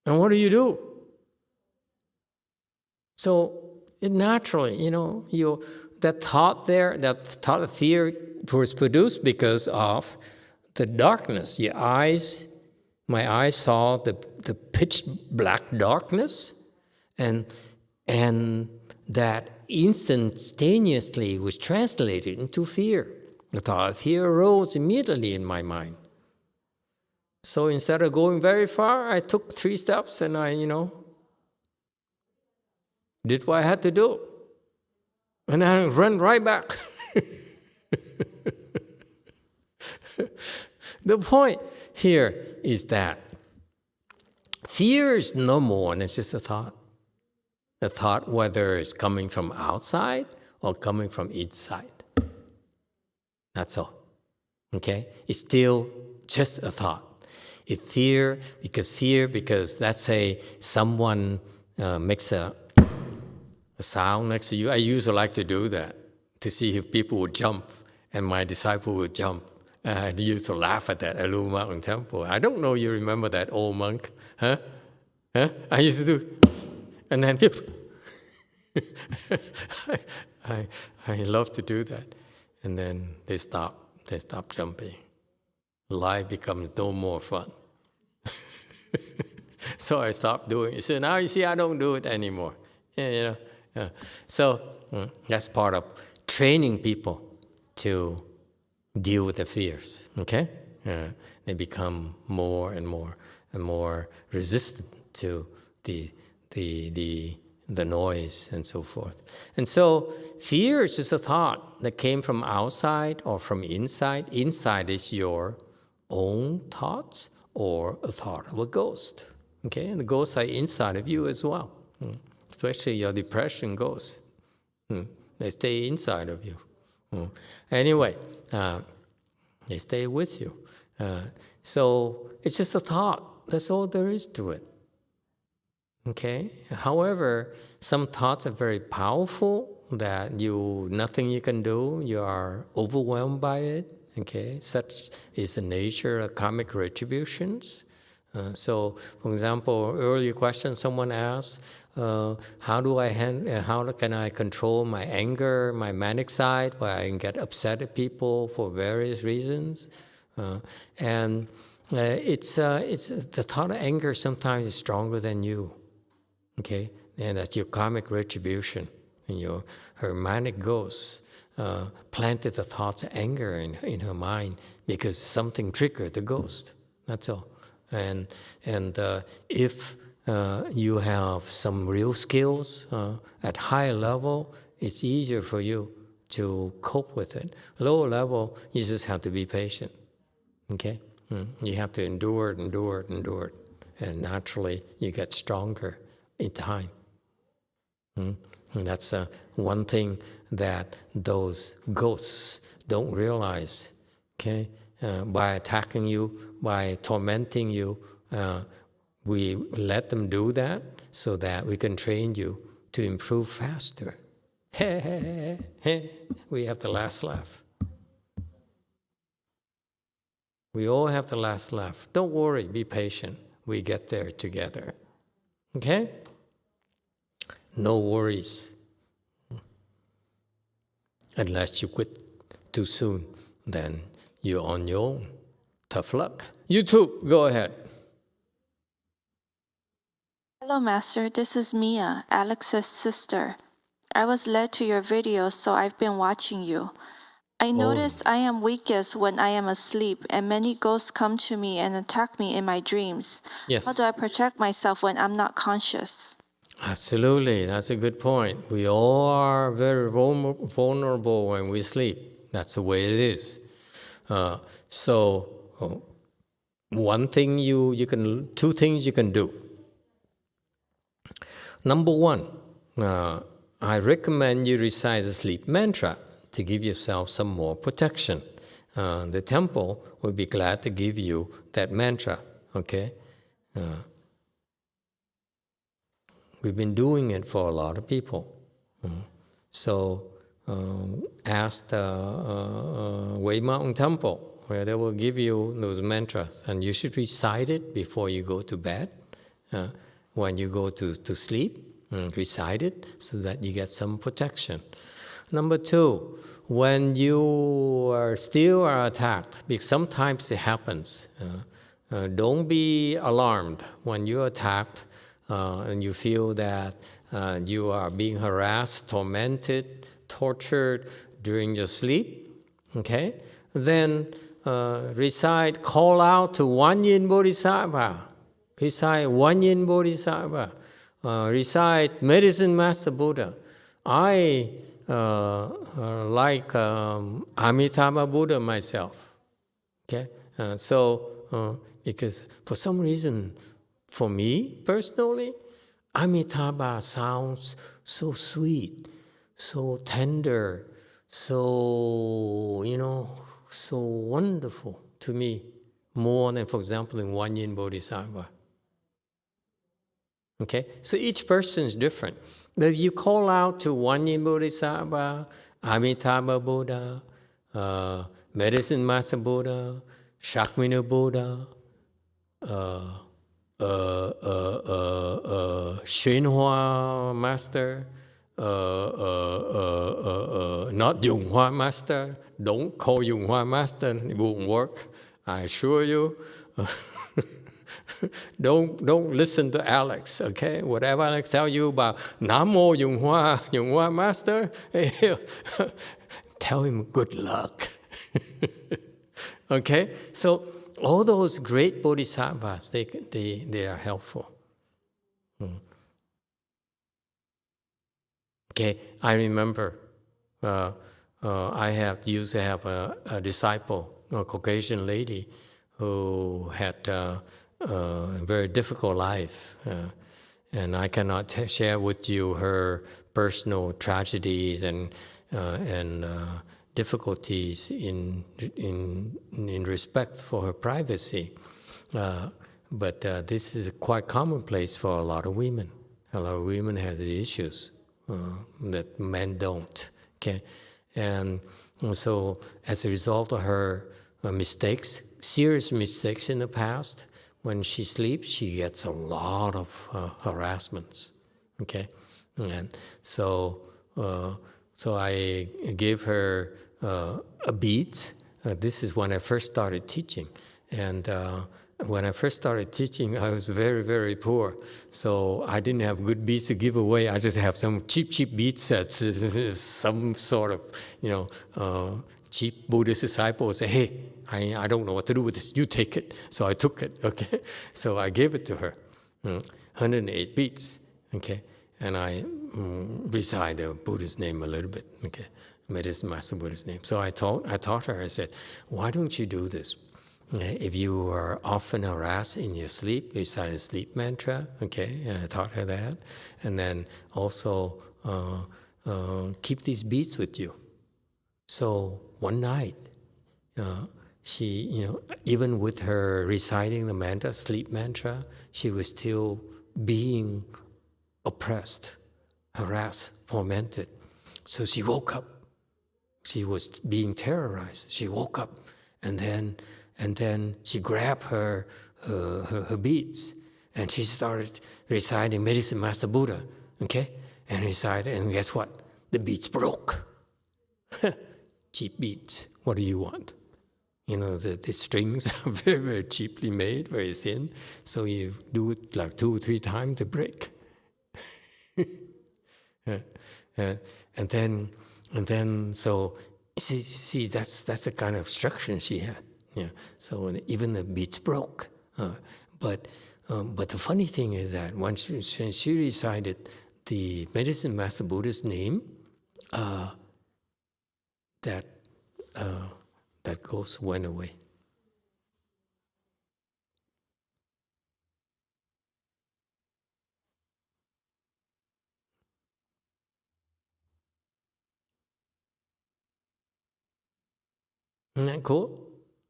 And what do? So naturally, that thought there, that thought of fear was produced because of the darkness. My eyes saw the pitch black darkness, and that instantaneously was translated into fear. The thought of fear arose immediately in my mind. So instead of going very far, I took 3 steps and I, did what I had to do. And I ran right back. The point here is that fear is no more than just a thought. A thought, whether it's coming from outside or coming from inside. That's all. Okay? It's still just a thought. If fear, because let's say someone makes a sound next to you. I used to like to do that, to see if people would jump, and my disciple would jump. I used to laugh at that at Blue Mountain Temple. I don't know you remember that old monk, huh? Huh? I used to do, and then I love to do that. And then they stop jumping. Life becomes no more fun. So I stopped doing it. So now you see I don't do it anymore. Yeah. So that's part of training people to deal with the fears, okay? They become more and more resistant to the noise and so forth. And so fear is just a thought that came from outside or from inside. Inside is your own thoughts or a thought of a ghost. Okay, and the ghosts are inside of you as well. Especially your depression ghosts. They stay inside of you. Anyway, they stay with you. So it's just a thought. That's all there is to it. Okay. However, some thoughts are very powerful that nothing you can do. You are overwhelmed by it. Okay. Such is the nature of karmic retributions. So, for example, earlier question someone asked, how can I control my anger, my manic side, where I can get upset at people for various reasons? It's the thought of anger sometimes is stronger than you. Okay, and that's your karmic retribution, and her manic ghost planted the thoughts of anger in her mind because something triggered the ghost. That's all. And if you have some real skills at higher level, it's easier for you to cope with it. Lower level, you just have to be patient. Okay, you have to endure it, and naturally you get stronger in time. And that's one thing that those ghosts don't realize. Okay, by attacking you, by tormenting you, we let them do that so that we can train you to improve faster. We have the last laugh. We all have the last laugh. Don't worry, be patient. We get there together. Okay? No worries. Unless you quit too soon, then you're on your own. Tough luck. You too, go ahead. Hello, Master. This is Mia, Alex's sister. I was led to your videos, so I've been watching you. I notice I am weakest when I am asleep, and many ghosts come to me and attack me in my dreams. Yes. How do I protect myself when I'm not conscious? Absolutely, that's a good point. We all are very vulnerable when we sleep. That's the way it is. Two things you can do. Number one, I recommend you recite the sleep mantra to give yourself some more protection. The temple will be glad to give you that mantra, okay? We've been doing it for a lot of people. So ask the Way Mountain Temple, where they will give you those mantras, and you should recite it before you go to bed. When you go to sleep, recite it so that you get some protection. Number two, when you are attacked, because sometimes it happens, don't be alarmed when you're attacked and you feel that you are being harassed, tormented, tortured during your sleep. Okay? Then call out to One Yin Bodhisattva. Recite One Yin Bodhisattva. Recite Medicine Master Buddha. I like Amitabha Buddha myself. Okay? Because for some reason, for me personally, Amitabha sounds so sweet, so tender, so wonderful to me more than, for example, in One Yin Bodhisattva. Okay, so each person is different. But if you call out to One Yin Bodhisattva, Amitabha Buddha, Medicine Master Buddha, Shakmina Buddha, YongHua Master, not YongHua Master. Don't call YongHua Master; it won't work. I assure you. Don't listen to Alex. Okay, whatever Alex tell you about Namo YongHua Master, tell him good luck. Okay, so all those great bodhisattvas, they are helpful. Okay, I remember I used to have a disciple, a Caucasian lady, who had a very difficult life, and I cannot share with you her personal tragedies and difficulties in respect for her privacy. But this is quite commonplace for a lot of women. A lot of women have the issues that men don't. Okay, and so as a result of her mistakes, serious mistakes in the past, when she sleeps, she gets a lot of harassments. Okay, and so I gave her a bead. This is when I first started teaching, and when I first started teaching, I was very, very poor. So I didn't have good beads to give away. I just have some cheap bead sets. Some sort of, cheap Buddhist disciple say, hey, I don't know what to do with this. You take it. So I took it, okay? So I gave it to her, 108 beads, okay? And I recite the Buddha's name a little bit, okay? Medicine Master Buddha's name. So I taught her, I said, why don't you do this? If you are often harassed in your sleep, recite a sleep mantra, okay? And I taught her that. And then also keep these beads with you. So one night, she, even with her reciting the mantra, sleep mantra, she was still being oppressed, harassed, tormented. So she woke up. She was being terrorized. She woke up, and then she grabbed her beads, and she started reciting Medicine Master Buddha, okay? And recited, and guess what? The beads broke. Cheap beads. What do you want? The strings are very, very cheaply made, very thin. So you do it like 2 or 3 times to break. And then, so see, that's the kind of obstruction she had. Yeah. So even the beads broke. But the funny thing is that when she recited the Medicine Master Buddha's name, that ghost went away. Isn't that cool?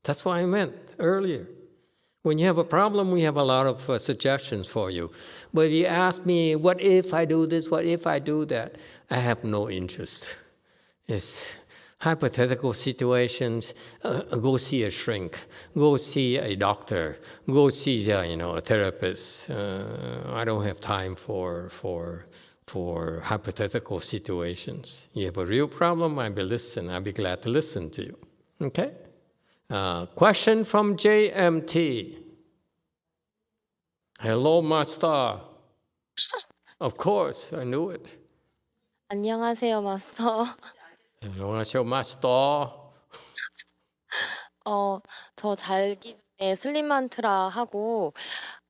That's what I meant earlier. When you have a problem, we have a lot of suggestions for you. But if you ask me, what if I do this, what if I do that, I have no interest. It's hypothetical situations. Go see a shrink. Go see a doctor. Go see a therapist. I don't have time for hypothetical situations. You have a real problem, I'll be glad to listen to you. Okay? Question from JMT. Hello, Master. Of course, I knew it. 안녕하세요, 마스터. 안녕하세요, Master. 저 자기 전에 슬림 만트라 하고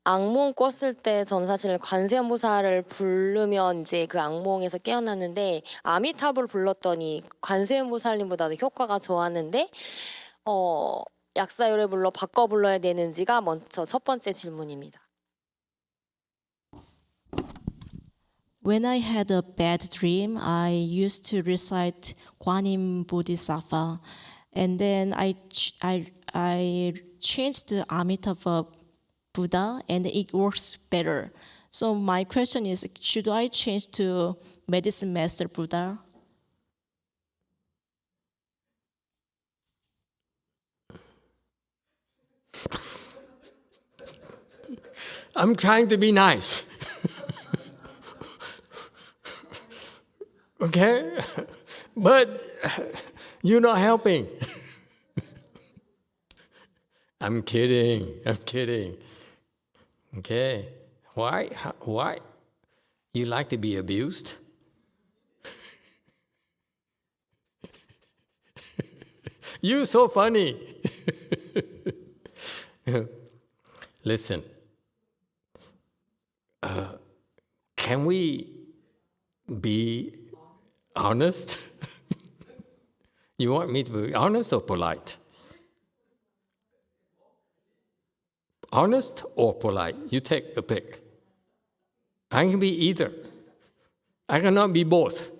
악몽 꿨을 때 저는 사실 관세음보살을 부르면 이제 그 악몽에서 깨어났는데 아미타불 불렀더니 관세음보살님보다도 효과가 좋았는데 약사요를 불러 바꿔 불러야 되는지가 먼저 첫 번째 질문입니다. When I had a bad dream, I used to recite Guanyin Bodhisattva, and then I changed the Amitabha Buddha and it works better. So my question is, should I change to Medicine Master Buddha? I'm trying to be nice. Okay? But you're not helping. I'm kidding. Okay? Why? Why? You like to be abused? You're so funny. Listen. Can we be honest? You want me to be honest or polite? Honest or polite? You take a pick. I can be either. I cannot be both.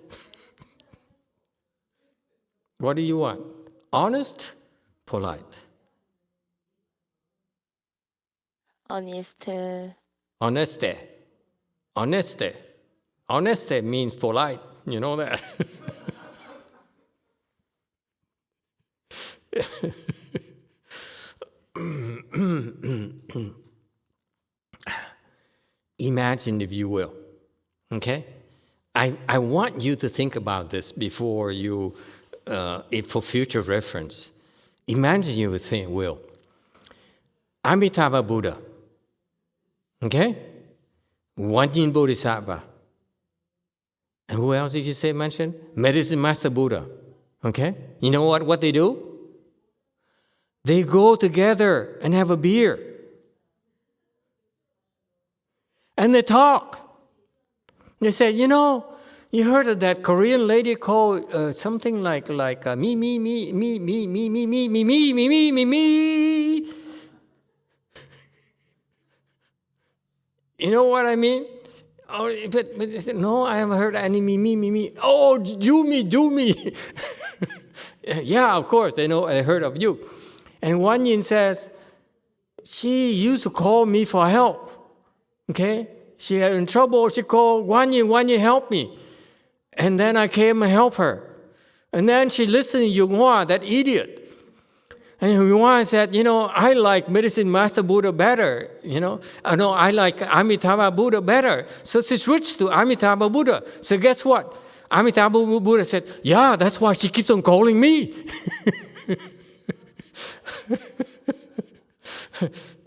What do you want? Honest, polite? Honest. Honesty. Honesty. Honesty means polite. You know that? Imagine, if you will, okay? I want you to think about this before you, for future reference. Imagine you would think, will. Amitabha Buddha, okay? Wanyin Bodhisattva. And who else did you say mention? Medicine Master Buddha, okay? You know what they do? They go together and have a beer. And they talk. They say, you know, you heard of that Korean lady called something like me, me, me, me, me, me, me, me, me, me, me, me, me, me. You know what I mean? Oh, but they said, no, I haven't heard any me, me, me, me. Oh, do me. Yeah, of course, they know. I heard of you. And Wanyin says, she used to call me for help. Okay? She had in trouble. She called Wanyin, help me. And then I came and helped her. And then she listened to YongHua, that idiot. And YongHua said, you know, I like Medicine Master Buddha better. You know, no, I like Amitabha Buddha better. So she switched to Amitabha Buddha. So guess what? Amitabha Buddha said, yeah, that's why she keeps on calling me.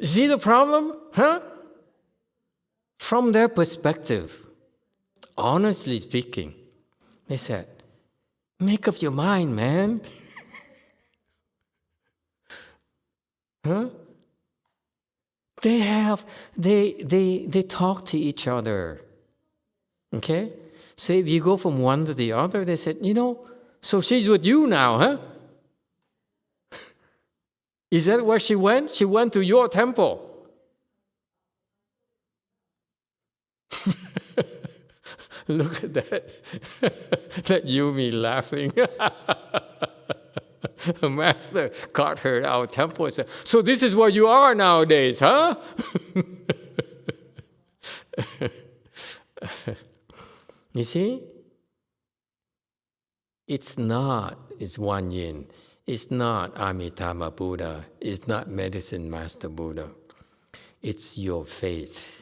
See the problem? Huh? From their perspective, honestly speaking, they said, make up your mind, man. Huh? They talk to each other. Okay? So if you go from one to the other, they said, you know, so she's with you now, huh? Is that where she went? She went to your temple. Look at that. That Yumi laughing. Master caught her at our temple and said, so this is where you are nowadays, huh? You see? It's Wanyin. It's not Amitabha Buddha. It's not Medicine Master Buddha. It's your faith.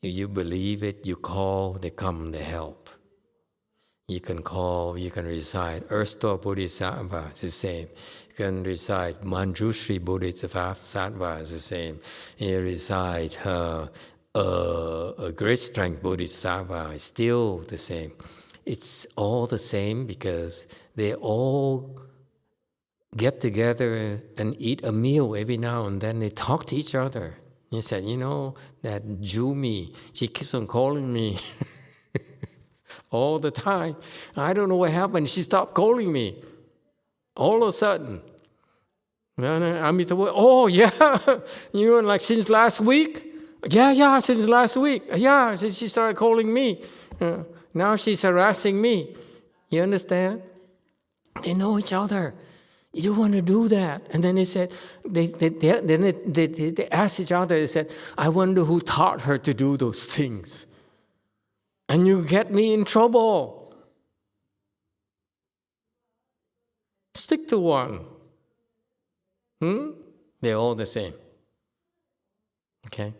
If you believe it, you call, they come, they help. You can call, you can recite Ersto Bodhisattva, it's the same. You can recite Manjushri Bodhisattva, it's the same. You recite a great strength Bodhisattva, it's still the same. It's all the same because they all get together and eat a meal every now and then. They talk to each other. You said, you know, that Jumi, she keeps on calling me all the time. I don't know what happened. She stopped calling me all of a sudden. Emitofuo, oh, yeah, you know, like since last week? Yeah, since last week. Yeah, she started calling me. Now she's harassing me. You understand? They know each other. You don't want to do that. And then they said, they asked each other, they said, I wonder who taught her to do those things. And you get me in trouble. Stick to one. They're all the same. Okay?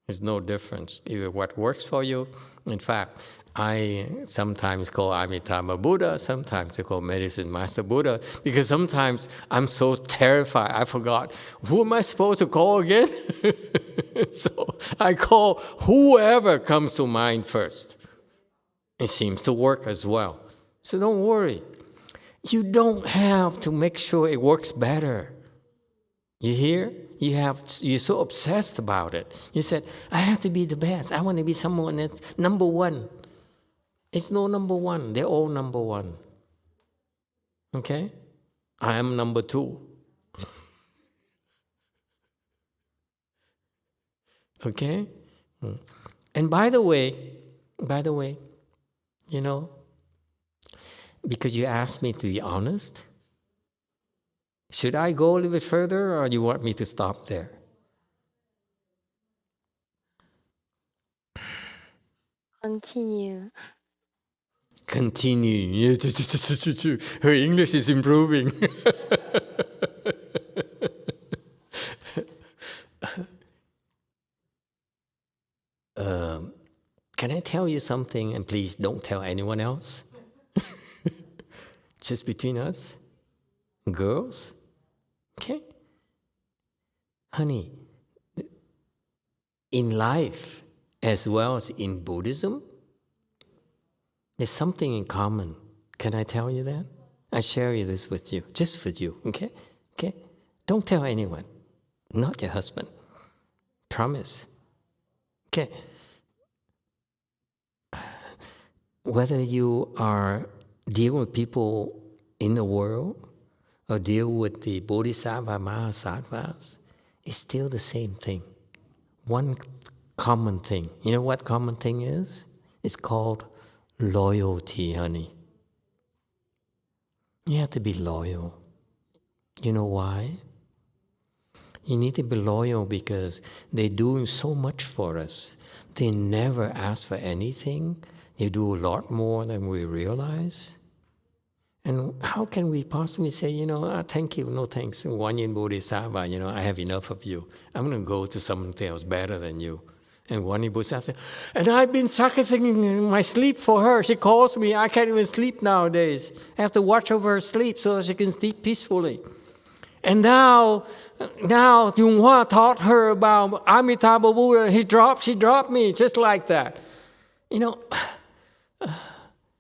There's no difference. Either what works for you. In fact, I sometimes call Amitabha Buddha, sometimes I call Medicine Master Buddha, because sometimes I'm so terrified, I forgot, who am I supposed to call again? So I call whoever comes to mind first. It seems to work as well. So don't worry. You don't have to make sure it works better. You hear? You're so obsessed about it. You said, I have to be the best. I want to be someone that's number one. It's no number one. They're all number one. Okay? I am number two. Okay? And by the way, you know, because you asked me to be honest, should I go a little bit further or you want me to stop there? Continue. Continue. Her English is improving. Can I tell you something, and please don't tell anyone else? Just between us, girls, okay? Honey, in life as well as in Buddhism, there's something in common. Can I tell you that? I share this with you, just with you, okay? Okay? Don't tell anyone, not your husband. Promise. Okay? Whether you are dealing with people in the world or deal with the Bodhisattva, Mahasattvas, it's still the same thing. One common thing. You know what common thing is? It's called loyalty, honey. You have to be loyal. You know why? You need to be loyal because they're doing so much for us. They never ask for anything. They do a lot more than we realize. And how can we possibly say, thank you, no thanks, Guanyin Bodhisattva, I have enough of you. I'm going to go to something else better than you. And Guanyin Bodhisattva said, and I've been sacrificing my sleep for her. She calls me, I can't even sleep nowadays. I have to watch over her sleep so that she can sleep peacefully. And now YongHua taught her about Amitabha Buddha. She dropped me just like that.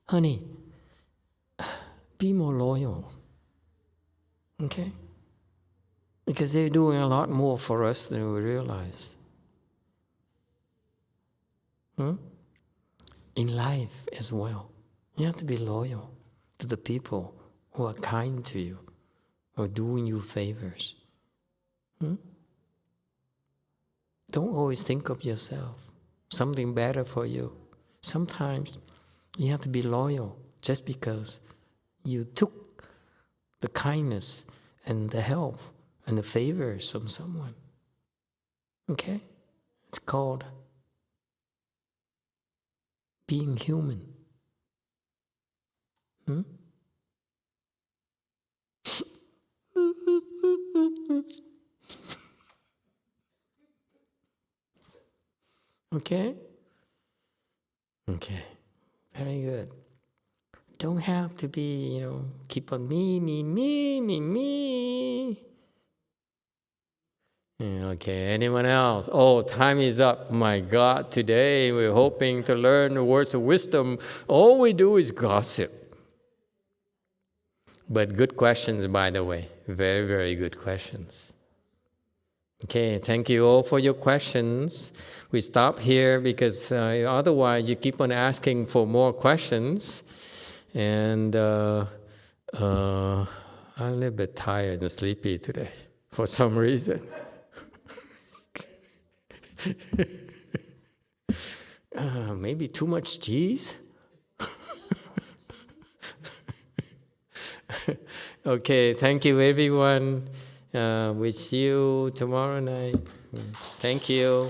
Honey, be more loyal, okay? Because they're doing a lot more for us than we realize. In life as well, you have to be loyal to the people who are kind to you, who are doing you favors. Don't always think of yourself, something better for you. Sometimes you have to be loyal just because you took the kindness and the help and the favors from someone. Okay? It's called being human. Okay? Okay. Very good. Don't have to be, keep on me. Okay, anyone else? Oh, time is up. My God, today we're hoping to learn the words of wisdom. All we do is gossip. But good questions, by the way. Very, very good questions. Okay, thank you all for your questions. We stop here because otherwise you keep on asking for more questions. And I'm a little bit tired and sleepy today for some reason. Maybe too much cheese? Okay, thank you everyone. We see you tomorrow night. Thank you.